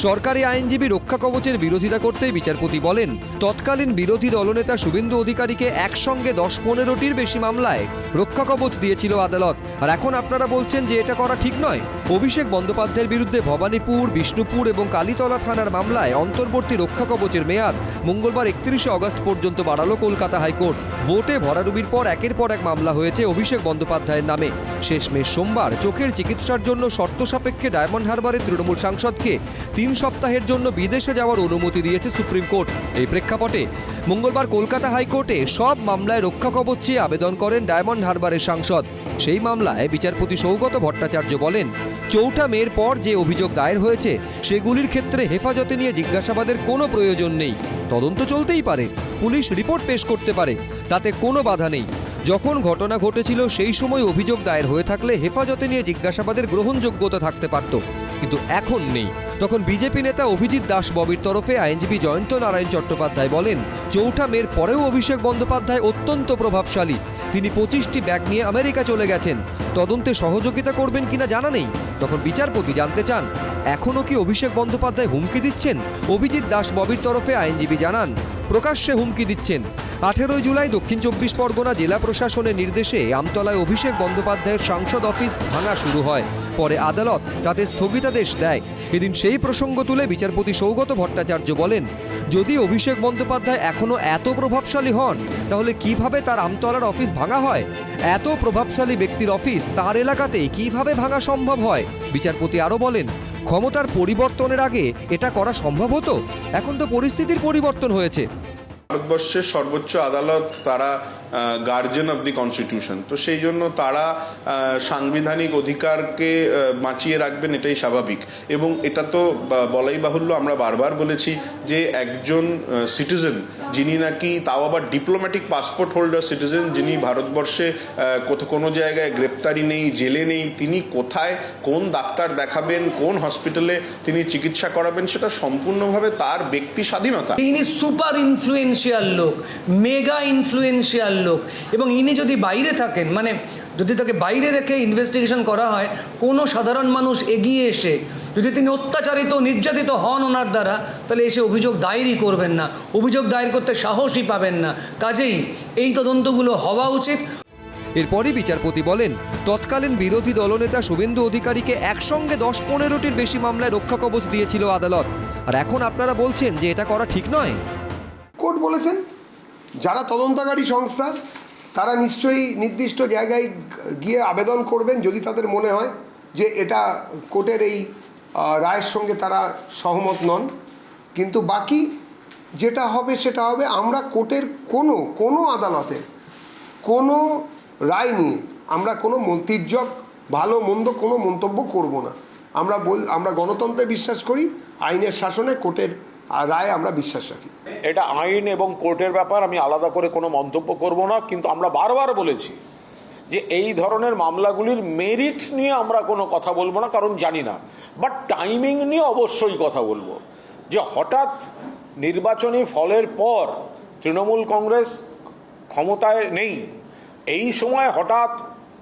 সরকারি আইনজীবী রক্ষা কবচের বিরোধিতা করতেই বিচারপতি বলেন, তৎকালীন বিরোধী দলনেতা শুভেন্দু অধিকারীকে একসঙ্গে 10-15টির বেশি মামলায় রক্ষা কবচ দিয়েছিল আদালত, আর এখন আপনারা বলছেন যে এটা করা ঠিক নয়। অভিষেক বন্দ্যোপাধ্যায়ের বিরুদ্ধে ভবানীপুর, বিষ্ণুপুর এবং কালীতলা থানার মামলায় অন্তর্বর্তী রক্ষা কবচের মেয়াদ মঙ্গলবার 31শে অগস্ট পর্যন্ত বাড়ালো কলকাতা হাইকোর্ট। ভোটে ভরাডুবির পর একের পর এক মামলা হয়েছে অভিষেক বন্দ্যোপাধ্যায়ের নামে। শেষমেশ সোমবার চোখের চিকিৎসার জন্য শর্ত সাপেক্ষে ডায়মন্ড হারবারের তৃণমূল সাংসদকে 3 সপ্তাহের জন্য বিদেশে যাওয়ার অনুমতি দিয়েছে সুপ্রিম কোর্ট। এই প্রেক্ষাপটে মঙ্গলবার কলকাতা হাইকোর্টে সব মামলায় রক্ষা কবচ চেয়ে আবেদন করেন ডায়মন্ড হারবারের সাংসদ। সেই মামলায় বিচারপতি সৌগত ভট্টাচার্য বলেন, চৌঠা মের পর যে অভিযোগ দায়ের হয়েছে সেগুলির ক্ষেত্রে হেফাজতে নিয়ে জিজ্ঞাসাবাদের কোনো প্রয়োজন নেই। তদন্ত চলতেই পারে, পুলিশ রিপোর্ট পেশ করতে পারে, তাতে কোনো বাধা নেই। যখন ঘটনা ঘটেছিল সেই সময় অভিযোগ দায়ের হয়ে থাকলে হেফাজতে নিয়ে জিজ্ঞাসাবাদের গ্রহণযোগ্যতা থাকতে পারত, কিন্তু এখন নেই। তখন বিজেপি নেতা অভিজিৎ দাস ববির তরফে আইনজীবী জয়ন্ত নারায়ণ চট্টোপাধ্যায় বলেন, চৌঠা মের পরেও অভিষেক বন্দ্যোপাধ্যায় অত্যন্ত প্রভাবশালী। তিনি 25টি ব্যাগ নিয়ে আমেরিকা চলে গেছেন, তদন্তে সহযোগিতা করবেন কিনা জানা নেই। তখন বিচারপতি জানতে চান, এখনও কি অভিষেক বন্দ্যোপাধ্যায় হুমকি দিচ্ছেন? অভিজিৎ দাস ববির তরফে আইনজীবী জানান, প্রকাশ্যে হুমকি দিচ্ছেন। 18 জুলাই দক্ষিণ 24 পরগনা জেলা প্রশাসনের নির্দেশে আমতলায় অভিষেক বন্দ্যোপাধ্যায়ের সাংসদ অফিস ভাঙা শুরু হয়। পরে আদালত তাতে স্থগিতাদেশ দেয়। এদিন সেই প্রসঙ্গ তুলে বিচারপতি সৌগত ভট্টাচার্য বলেন, যদি অভিষেক বন্দ্যোপাধ্যায় এখনও এত প্রভাবশালী হন তাহলে কিভাবে তার আমতলার অফিস ভাঙা হয়? এত প্রভাবশালী ব্যক্তির অফিস তার এলাকাতেই কিভাবে ভাঙা সম্ভব হয়? বিচারপতি আরও বলেন, ক্ষমতার পরিবর্তনের আগে এটা করা সম্ভব হতো, এখন তো পরিস্থিতির পরিবর্তন হয়েছে। ভারতবর্ষের সর্বোচ্চ আদালত তারা গার্জিয়ান অফ দি কনস্টিটিউশন, তো সেই জন্য তারা সাংবিধানিক অধিকারকে বাঁচিয়ে রাখবেন, এটাই স্বাভাবিক। এবং এটা তো বলাই বাহুল্য, আমরা বারবার বলেছি যে একজন সিটিজেন যিনি নাকি, তাও আবার ডিপ্লোম্যাটিক পাসপোর্ট হোল্ডার সিটিজেন, যিনি ভারতবর্ষে কোনো জায়গায় গ্রেপ্তারি নেই, জেলে নেই, তিনি কোথায় কোন ডাক্তার দেখাবেন, কোন হসপিটালে তিনি চিকিৎসা করাবেন, সেটা সম্পূর্ণভাবে তার ব্যক্তি স্বাধীনতা। ইনি সুপার ইনফ্লুয়েন্সিয়াল লোক, মেগা ইনফ্লুয়েন্সিয়াল লোক, এবং ইনি যদি বাইরে থাকেন, মানে যদি তাকে বাইরে রেখে ইনভেস্টিগেশন করা হয়, কোনো সাধারণ মানুষ এগিয়ে এসে যদি তিনি অত্যাচারিত নির্যাতিত হন ওনার দ্বারা, তাহলে এসে অভিযোগ দায়েরই করবেন না, অভিযোগ দায়ের করতে সাহসই পাবেন না। কাজেই এই তদন্তগুলো হওয়া উচিত। এরপরই বিচারপতি বলেন, তৎকালীন বিরোধী দলনেতা শুভেন্দু অধিকারীকে একসঙ্গে 10-15টির বেশি মামলায় রক্ষা কবচ দিয়েছিল আদালত, আর এখন আপনারা বলছেন যে এটা করা ঠিক নয়। কোর্ট বলেছেন যারা তদন্তকারী সংস্থা তারা নিশ্চয়ই নির্দিষ্ট জায়গায় গিয়ে আবেদন করবেন যদি তাদের মনে হয় যে এটা কোর্টের এই রায়ের সঙ্গে তারা সহমত নন, কিন্তু বাকি যেটা হবে সেটা হবে। আমরা কোর্টের কোনো আদালতের কোনো রায় নিয়ে আমরা কোনো মন্তব্য, ভালো মন্দ কোনো মন্তব্য করব না। আমরা গণতন্ত্রে বিশ্বাস করি, আইনের শাসনে কোর্টের রায় আমরা বিশ্বাস রাখি। এটা আইন এবং কোর্টের ব্যাপার, আমি আলাদা করে কোনো মন্তব্য করব না। কিন্তু আমরা বারবার বলেছি যে এই ধরনের মামলাগুলির মেরিট নিয়ে আমরা কোনো কথা বলবো না, কারণ জানি না। বাট টাইমিং নিয়ে অবশ্যই কথা বলবো, যে হঠাৎ নির্বাচনী ফলের পর তৃণমূল কংগ্রেস ক্ষমতায় নেই, এই সময় হঠাৎ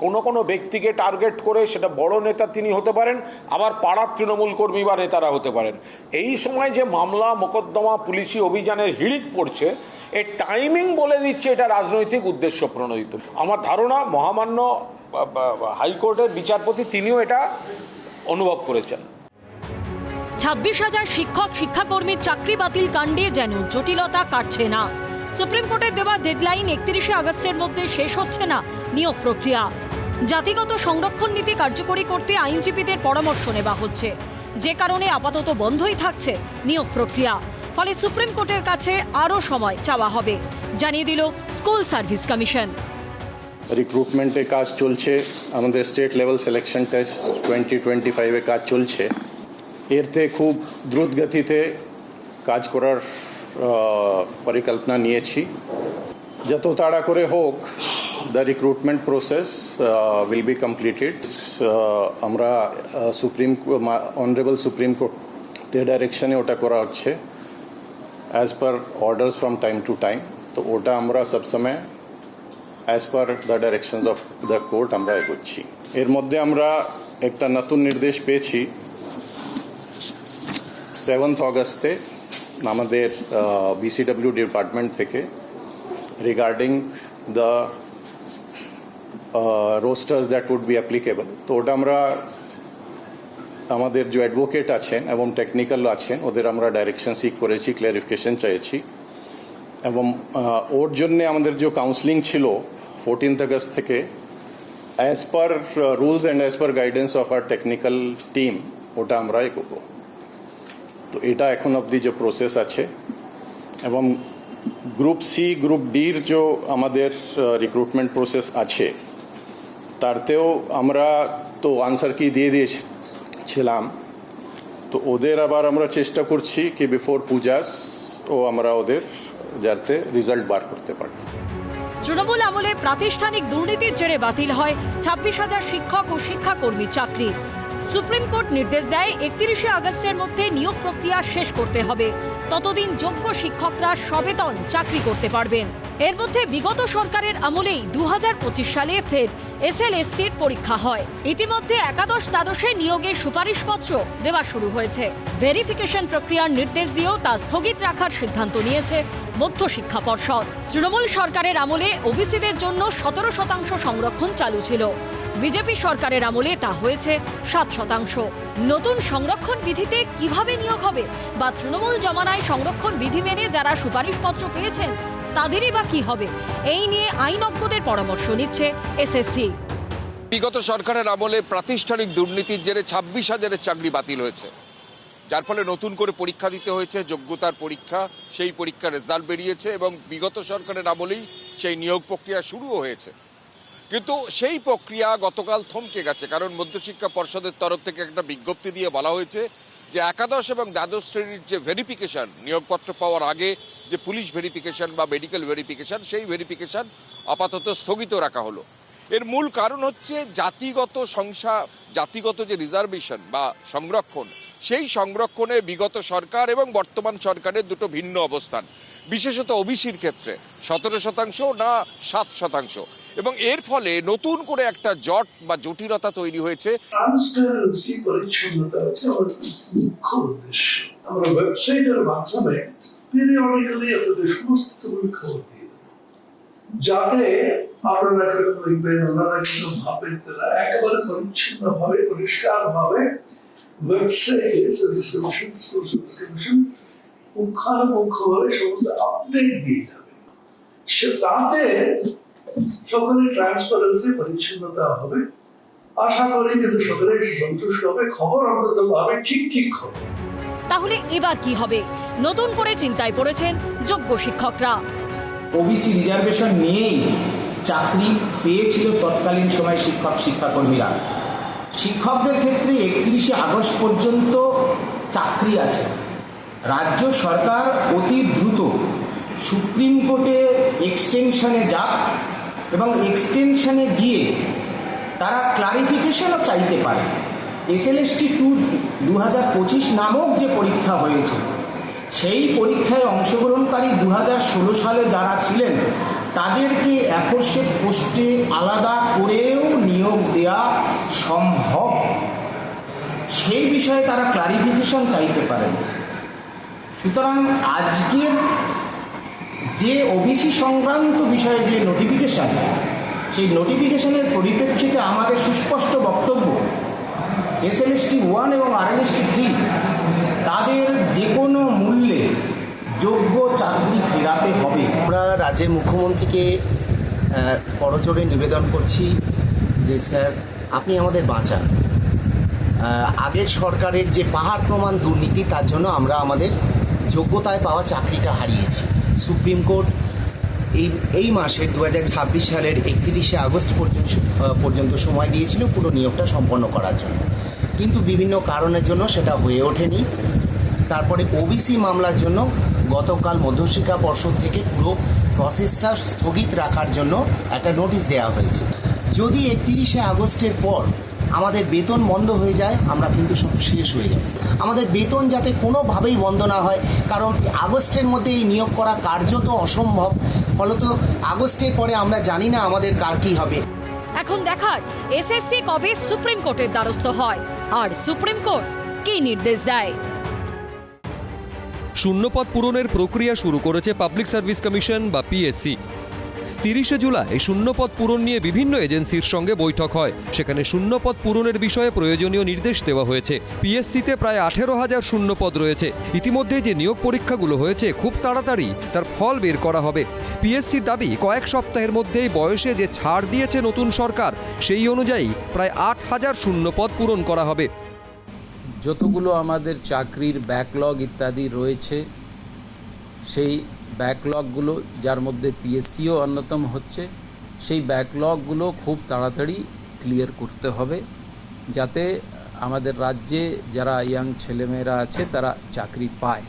কোনো ব্যক্তিকে টার্গেট করে, সেটা বড় নেতা তিনি হতে পারেন, আবার পাড়ার তৃণমূল কর্মী বা নেতারা হতে পারেন, এই সময় যে মামলা মোকদ্দমা পুলিশি অভিযানের হিড়িক পড়ছে, এর টাইমিং বলে দিচ্ছে এটা রাজনৈতিক উদ্দেশ্য প্রণোদিত। আমার ধারণা মহামান্য হাইকোর্টের বিচারপতি তিনিও এটা অনুভব করেছেন। 26,000 শিক্ষক শিক্ষাকর্মীর চাকরি বাতিল কাণ্ডে যেন জটিলতা কাটছে না। সুপ্রিম কোর্টের দেওয়া ডেডলাইন 31শে আগস্টের মধ্যে শেষ হচ্ছে না নিয়োগ প্রক্রিয়া। জাতিগত সংরক্ষণ নীতি কার্যকরী করতে আইনজীবীদের পরামর্শ নেওয়া হচ্ছে, যে কারণে আপাতত বন্ধই থাকছে নিয়োগ প্রক্রিয়া। ফলে সুপ্রিম কোর্টের কাছে আরও সময় চাওয়া হবে, জানিয়ে দিল স্কুল সার্ভিস কমিশন। রিক্রুটমেন্টের কাজ চলছে, আমাদের স্টেট লেভেল সিলেকশন টেস্ট 2025-এ কাজ চলছে। এরতে খুব দ্রুত গতিতে কাজ করার পরিকল্পনা নিয়েছি। যত তাড়া করে হোক the recruitment process will be completed. আমরা Honorable Supreme Court ডাইরেকশনে ওটা করা হচ্ছে as per orders from time to time. তো ওটা আমরা সবসময় as per the directions of the court আমরা এগোচ্ছি। এর মধ্যে আমরা একটা নতুন নির্দেশ পেয়েছি 7th অগস্টে আমাদের BCW ডিপার্টমেন্ট থেকে regarding the rosters that would be applicable. তো ওটা আমরা আমাদের যে অ্যাডভোকেট আছেন এবং টেকনিক্যাল আছেন ওদের আমরা ডাইরেকশন সিক করেছি, ক্লারিফিকেশন চাইছি এবং ওর জন্য আমাদের যে কাউন্সেলিং ছিল 14th আগস্ট থেকে as per rules and as per guidance of our technical team ওটা আমরা এগোবো। তো এটা এখন অবধি যে প্রসেস আছে এবং গ্রুপ সি গ্রুপ ডির যে আমাদের রিক্রুটমেন্ট প্রসেস আছে তারতেও আমরা তো আনসার কি দিয়ে দিয়েছিলাম। তো ওদের আবার আমরা চেষ্টা করছি কি বিফোর পূজাস ও আমরা ওদের যাতে রেজাল্ট বার করতে পারি। তৃণমূল আমলে প্রাতিষ্ঠানিক দুর্নীতির জেরে বাতিল হয় 26,000 শিক্ষক ও শিক্ষাকর্মীর চাকরি। সুপ্রিম কোর্ট নির্দেশ দেয় 31শে আগস্টের মধ্যে নিয়োগ প্রক্রিয়া শেষ করতে হবে, ততদিন যোগ্য শিক্ষকরা সবেতন চাকরি করতে পারবেন। এর মধ্যে বিগত সরকারের আমলেই 2025 সালে ফের SLSTর পরীক্ষা হয়। ইতিমধ্যে একাদশ দ্বাদশে নিয়োগের সুপারিশপত্র দেওয়া শুরু হয়েছে। ভেরিফিকেশন প্রক্রিয়ার নির্দেশ দিয়েও তা স্থগিত রাখার সিদ্ধান্ত নিয়েছে মধ্যশিক্ষা পর্ষদ। তৃণমূল সরকারের আমলে ওবিসিদের জন্য 17% সংরক্ষণ চালু ছিল, বিজেপি সরকারের আমলে তা হয়েছে 7%। নতুন সংরক্ষণ বিধিতে কিভাবে নিয়োগ হবে বা তৃণমূল জমানায় সংরক্ষণ বিধি মেনে যারা সুপারিশপত্র পেয়েছেন তাদেরই বা কি হবে, এই নিয়ে আইনজ্ঞদের পরামর্শ নিচ্ছে SSC। বিগত সরকারের আমলে প্রাতিষ্ঠানিক দুর্নীতির জেরে 26,000-এর চাকরি বাতিল হয়েছে, যার ফলে নতুন করে পরীক্ষা দিতে হয়েছে, যোগ্যতার পরীক্ষা। সেই পরীক্ষার রেজাল্ট বেরিয়েছে এবং বিগত সরকারের আমলেই সেই নিয়োগ প্রক্রিয়া শুরুও হয়েছে। কিন্তু সেই প্রক্রিয়া গতকাল থমকে গেছে, কারণ মধ্যশিক্ষা পর্ষদের তরফ থেকে একটা বিজ্ঞপ্তি দিয়ে বলা হয়েছে যে একাদশ এবং দ্বাদশ শ্রেণীর যে ভেরিফিকেশন, নিয়োগপত্র পাওয়ার আগে যে পুলিশ ভেরিফিকেশন বা মেডিকেল ভেরিফিকেশন, সেই ভেরিফিকেশন আপাতত স্থগিত রাখা হলো। এর মূল কারণ হচ্ছে জাতিগত যে রিজার্ভেশন বা সংরক্ষণ, সেই সংরক্ষণে বিগত সরকার এবং বর্তমান সরকারের দুটো ভিন্ন অবস্থান, বিশেষত ওবিসির ক্ষেত্রে 17% না 7%। এবং এর ফলে নতুন করে একটা জট বা জটিলতা তৈরি হয়েছে। ট্রান্সপারেন্সি, পরিচ্ছন্নতা হচ্ছে আমাদের মুখ্য উদ্দেশ্য। আমরা ওয়েবসাইটের মাধ্যমে পিরিয়ডিক্যালি আপনাদের সমস্ত খবর দিয়ে দেবো, যাতে আপনারা দেখবেন ওনারা কিন্তু ভাবেন তারা একেবারে পরিচ্ছন্নভাবে পরিষ্কারভাবে ওয়েবসাইটে পুঙ্খানুপুঙ্খভাবে সমস্ত আপডেট দিয়ে যাবে। সে তাতে সকলে ট্রান্সপারেন্সি, পরিচ্ছন্নতা হবে, আশা করি কিন্তু সকলে সন্তুষ্ট হবে, খবর অন্তত পাবে ঠিক খবর। তাহলে এবার কি হবে? নতুন করে চিন্তায় পড়েছেন যোগ্য শিক্ষকরা। ওবিসি রিজার্ভেশন নিয়েই চাকরি পেয়েছিল তৎকালীন সময় শিক্ষাকর্মীরা। শিক্ষকদের ক্ষেত্রে 31শে আগস্ট পর্যন্ত চাকরি আছে। রাজ্য সরকার অতি দ্রুত সুপ্রিম কোর্টে এক্সটেনশনে যাক এবং এক্সটেনশনে গিয়ে তারা ক্লারিফিকেশনও চাইতে পারে। SLST 2025 নামক যে পরীক্ষা হয়েছে, সেই পরীক্ষায় অংশগ্রহণকারী 2016 সালে যারা ছিলেন তাদেরকে অ্যাফোর্সেড পোস্টে আলাদা করেও নিয়োগ দেওয়া সম্ভব। সেই বিষয়ে তারা ক্লারিফিকেশন চাইতে পারেন। সুতরাং আজকের যে ওবিসি সংক্রান্ত বিষয়ে যে নোটিফিকেশন, সেই নোটিফিকেশনের পরিপ্রেক্ষিতে আমাদের সুস্পষ্ট বক্তব্য, SLST 1 এবং RLST 3 তাদের যে কোনো মূল্যে যোগ্য চাকরি ফেরাতে হবে। আমরা রাজ্যের মুখ্যমন্ত্রীকে করজোড়ে নিবেদন করছি যে স্যার আপনি আমাদের বাঁচান। আগের সরকারের যে পাহাড় প্রমাণ দুর্নীতি, তার জন্য আমরা আমাদের যোগ্যতায় পাওয়া চাকরিটা হারিয়েছি। সুপ্রিম কোর্ট এই মাসের 2026 সালের 31শে আগস্ট পর্যন্ত সময় দিয়েছিল পুরো নিয়োগটা সম্পন্ন করার জন্য, কিন্তু বিভিন্ন কারণের জন্য সেটা হয়ে ওঠেনি। তারপরে ওবিসি মামলার জন্য গতকাল মধ্যশিক্ষা পর্ষদ থেকে পুরো প্রসেসটা স্থগিত রাখার জন্য একটা নোটিশ দেওয়া হয়েছে। যদি 31শে আগস্টের পর আমাদের বেতন বন্ধ হয়ে যায়, আমরা কিন্তু সব শেষ হয়ে যাব। আমাদের বেতন যাতে কোনোভাবেই বন্ধ না হয়, কারণ আগস্টের মধ্যে এই নিয়োগ করা কার্যত অসম্ভব। ফলত আগস্টের পরে আমরা জানি না আমাদের কার কী হবে। এখন দেখার এসএসসি কবে সুপ্রিম কোর্টের দ্বারস্থ হয় আর সুপ্রিম কোর্ট কী নির্দেশ দেয়। শূন্যপদ পূরণের প্রক্রিয়া শুরু করেছে পাবলিক সার্ভিস কমিশন বা পিএসসি। 30শে জুলাই শূন্যপদ পূরণ নিয়ে বিভিন্ন এজেন্সির সঙ্গে বৈঠক হয়। সেখানে শূন্যপদ পূরণের বিষয়ে প্রয়োজনীয় নির্দেশ দেওয়া হয়েছে। পিএসসিতে প্রায় 18,000 শূন্যপদ রয়েছে। ইতিমধ্যে যে নিয়োগ পরীক্ষাগুলো হয়েছে খুব তাড়াতাড়ি তার ফল বের করা হবে। পিএসসির দাবি কয়েক সপ্তাহের মধ্যেই বয়সে যে ছাড় দিয়েছে নতুন সরকার সেই অনুযায়ী প্রায় 8,000 শূন্যপদ পূরণ করা হবে। যতগুলো আমাদের চাকরির ব্যাকলগ ইত্যাদি রয়েছে সেই ব্যাকলগগুলো, যার মধ্যে পিএসসিও অন্যতম হচ্ছে, সেই ব্যাকলগগুলো খুব তাড়াতাড়ি ক্লিয়ার করতে হবে যাতে আমাদের রাজ্যে যারা ইয়াং ছেলেমেয়েরা আছে তারা চাকরি পায়।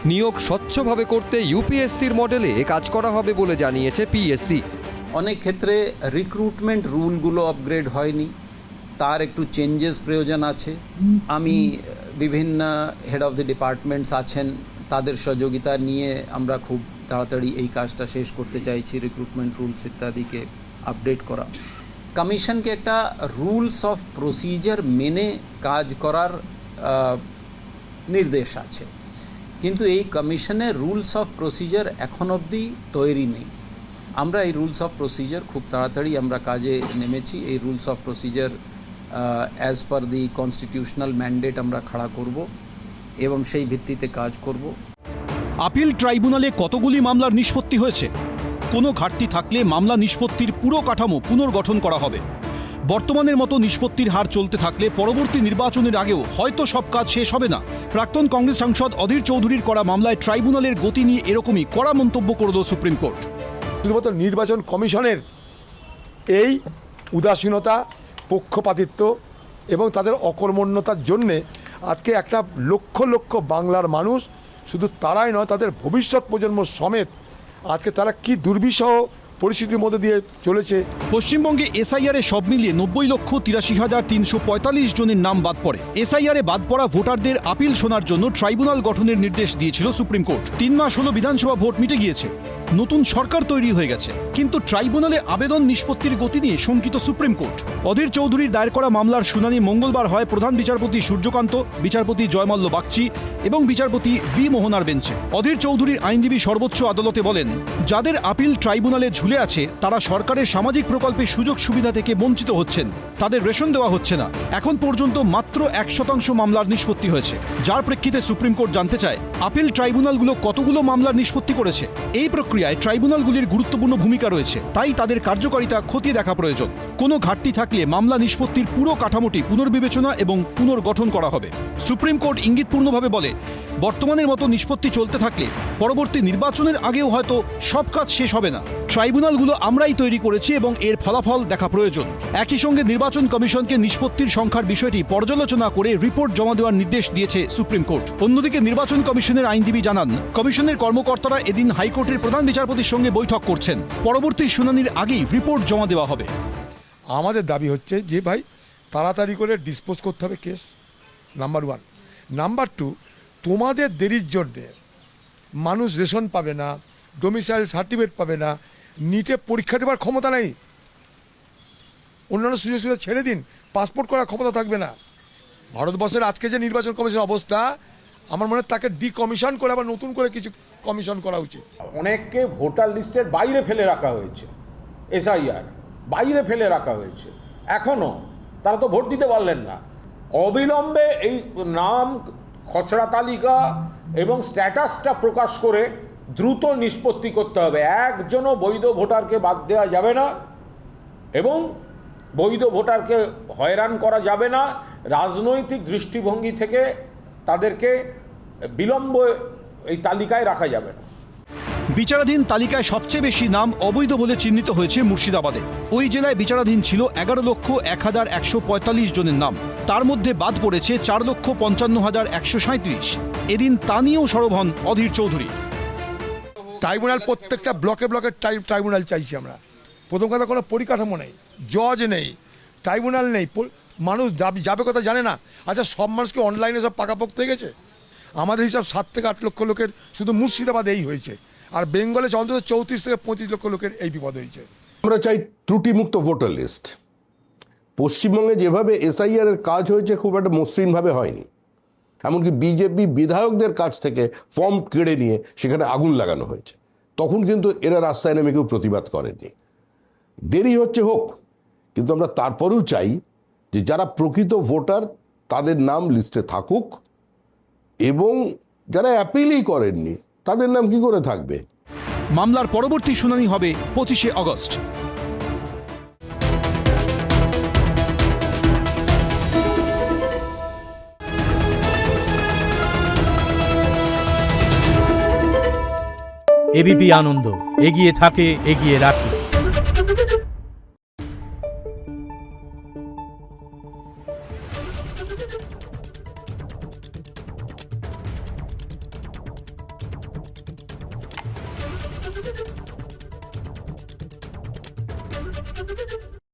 নিয়োগ স্বচ্ছভাবে করতে ইউপিএসসির মডেলে কাজ করা হবে বলে জানিয়েছে পিএসসি। অনেক ক্ষেত্রে রিক্রুটমেন্ট রুলগুলো আপগ্রেড হয়নি, তার একটু চেঞ্জেস প্রয়োজন আছে। আমি বিভিন্ন হেড অফ দ্য ডিপার্টমেন্টস আছেন, তাদের সহযোগিতা নিয়ে আমরা খুব তাড়াতাড়ি এই কাজটা শেষ করতে চাইছি, রিক্রুটমেন্ট রুলস ইত্যাদিকে আপডেট করা। কমিশনকে একটা রুলস অফ প্রসিজার মেনে কাজ করার নির্দেশ আছে, কিন্তু এই কমিশনের রুলস অফ প্রসিজার এখন অবধি তৈরি নেই। আমরা এই রুলস অফ প্রসিজার খুব তাড়াতাড়ি আমরা কাজে নেমেছি। এই rules of procedure as per the constitutional mandate আমরা খাড়া করব এবং সেই ভিত্তিতে কাজ করব। আপিল ট্রাইব্যুনালে কতগুলি মামলার নিষ্পত্তি হয়েছে? কোনো ঘাটতি থাকলে মামলা নিষ্পত্তির পুরো কাঠামো পুনর্গঠন করা হবে। বর্তমানের মতো নিষ্পত্তির হার চলতে থাকলে পরবর্তী নির্বাচনের আগেও হয়তো সব কাজ শেষ হবে না। প্রাক্তন কংগ্রেস সাংসদ অধীর চৌধুরীর করা মামলায় ট্রাইব্যুনালের গতি নিয়ে এরকমই কড়া মন্তব্য করল সুপ্রিম কোর্ট। শুধুমাত্র নির্বাচন কমিশনের এই উদাসীনতা, পক্ষপাতিত্ব এবং তাদের অকর্মণ্যতার জন্যে আজকে একটা লক্ষ লক্ষ বাংলার মানুষ, শুধু তারাই নয় তাদের ভবিষ্যৎ প্রজন্ম সমেত আজকে তারা কি দুর্বিষহ পরিস্থিতির মধ্যে দিয়ে চলেছে। পশ্চিমবঙ্গে এসআইআরে সব মিলিয়ে 90,83,345 জনের নাম বাদ পড়ে। এসআইআরে বাদ পড়া ভোটারদের আপিল শোনার জন্য ট্রাইব্যুনাল গঠনের নির্দেশ দিয়েছিল সুপ্রিম কোর্ট। 3 মাস হলো বিধানসভা ভোট মিটে গিয়েছে, নতুন সরকার তৈরি হয়ে গেছে, কিন্তু ট্রাইব্যুনালে আবেদন নিষ্পত্তির গতি নিয়ে শঙ্কিত সুপ্রিম কোর্ট। অধীর চৌধুরীর দায়ের করা মামলার শুনানি মঙ্গলবার হয় প্রধান বিচারপতি সূর্যকান্ত, বিচারপতি জয়মাল্য বাগচি এবং বিচারপতি ভি মোহনার বেঞ্চে। অধীর চৌধুরীর আইনজীবী সর্বোচ্চ আদালতে বলেন, যাদের আপিল ট্রাইব্যুনালে ঝুলে আছে তারা সরকারের সামাজিক প্রকল্পের সুযোগ সুবিধা থেকে বঞ্চিত হচ্ছেন, তাদের রেশন দেওয়া হচ্ছে না। এখন পর্যন্ত মাত্র 1% মামলার নিষ্পত্তি হয়েছে, যার প্রেক্ষিতে সুপ্রিম কোর্ট জানতে চায় আপিল ট্রাইব্যুনালগুলো কতগুলো মামলার নিষ্পত্তি করেছে। এই প্রক্রিয়ায় ট্রাইব্যুনালগুলির গুরুত্বপূর্ণ ভূমিকা রয়েছে, তাই তাদের কার্যকারিতা খতিয়ে দেখা প্রয়োজন। কোনো ঘাটতি থাকলে মামলা নিষ্পত্তির পুরো কাঠামোটি পুনর্বিবেচনা এবং পুনর্গঠন করা হবে। সুপ্রিম কোর্ট ইঙ্গিতপূর্ণভাবে বলে, বর্তমানের মতো নিষ্পত্তি চলতে থাকলে পরবর্তী নির্বাচনের আগেও হয়তো সব কাজ শেষ হবে না। ট্রাইব্যুনালগুলো আমরাই তৈরি করেছি এবং এর ফলাফল দেখা প্রয়োজন। একই সঙ্গে নির্বাচন কমিশনকে নিষ্পত্তির সংখ্যার বিষয়টি পর্যালোচনা করে রিপোর্ট জমা দেওয়ার নির্দেশ দিয়েছে সুপ্রিম কোর্ট। অন্যদিকে নির্বাচন কমিশনের আইনজীবী জানান, কমিশনের কর্মকর্তারা এদিন হাইকোর্টের প্রধান বিচারপতির সঙ্গে বৈঠক করছেন। পরবর্তী শুনানির আগেই রিপোর্ট জমা দেওয়া হবে। আমাদের দাবি হচ্ছে যে ভাই তাড়াতাড়ি করে ডিসপোজ করতে হবে কেস, নাম্বার 1। নাম্বার 2, তোমাদের দেরির জন্যে মানুষ রেশন পাবে না, ডোমিসাইল সার্টিফিকেট পাবে না, নিটে পরীক্ষা দেওয়ার ক্ষমতা নেই। অন্যান্য সুযোগ সুবিধা ছেড়ে দিন, পাসপোর্ট করার ক্ষমতা থাকবে না। ভারতবর্ষের আজকে যে নির্বাচন কমিশনের অবস্থা, আমার মনে হয় তাকে ডিকমিশন করে আবার নতুন করে কিছু কমিশন করা উচিত। অনেককে ভোটার লিস্টের বাইরে ফেলে রাখা হয়েছে, এসআইআর বাইরে ফেলে রাখা হয়েছে, এখনও তারা তো ভোট দিতে পারলেন না। অবিলম্বে এই নাম, খসড়া তালিকা এবং স্ট্যাটাসটা প্রকাশ করে দ্রুত নিষ্পত্তি করতে হবে। একজনও বৈধ ভোটারকে বাদ দেওয়া যাবে না এবং বৈধ ভোটারকে হয়রান করা যাবে না। রাজনৈতিক দৃষ্টিভঙ্গি থেকে তাদেরকে বিলম্ব এই তালিকায় রাখা যাবে না। বিচারাধীন তালিকায় সবচেয়ে বেশি নাম অবৈধ বলে চিহ্নিত হয়েছে মুর্শিদাবাদে। ওই জেলায় বিচারাধীন ছিল 11,01,145 জনের নাম, তার মধ্যে বাদ পড়েছে 4,55,137। এদিন তা নিয়েও সরব হন অধীর চৌধুরী। ট্রাইব্যুনাল প্রত্যেকটা ব্লকে ব্লকে ট্রাইব্যুনাল চাইছি আমরা। প্রথম কথা, কোনো পরিকাঠামো নেই, জজ নেই, ট্রাইব্যুনাল নেই, মানুষ যাবে কথা জানে না। আচ্ছা, সব মানুষকে অনলাইনে সব পাকাপোক্ত হয়ে গেছে? আমাদের হিসাব 7 থেকে 8 লক্ষ লোকের শুধু মুর্শিদাবাদে এই হয়েছে, আর বেঙ্গলে অন্তত 34 থেকে 25 লক্ষ লোকের এই বিপদ হয়েছে। আমরা চাই ত্রুটিমুক্ত ভোটার লিস্ট। পশ্চিমবঙ্গে যেভাবে এসআইআর এর কাজ হয়েছে খুব একটা মসৃণভাবে হয়নি, এমনকি বিজেপি বিধায়কদের কাছ থেকে ফর্ম কেড়ে নিয়ে সেখানে আগুন লাগানো হয়েছে। তখন কিন্তু এরা রাস্তায় নেমে কেউ প্রতিবাদ করেনি। দেরি হচ্ছে হোক, কিন্তু আমরা তারপরেও চাই যে যারা প্রকৃত ভোটার তাদের নাম লিস্টে থাকুক, এবং যারা অ্যাপিলই করেননি তাদের নাম কি করে থাকবে। মামলার পরবর্তী শুনানি হবে 25শে আগস্ট। এবিপি আনন্দ, এগিয়ে থাকে, এগিয়ে রাখে।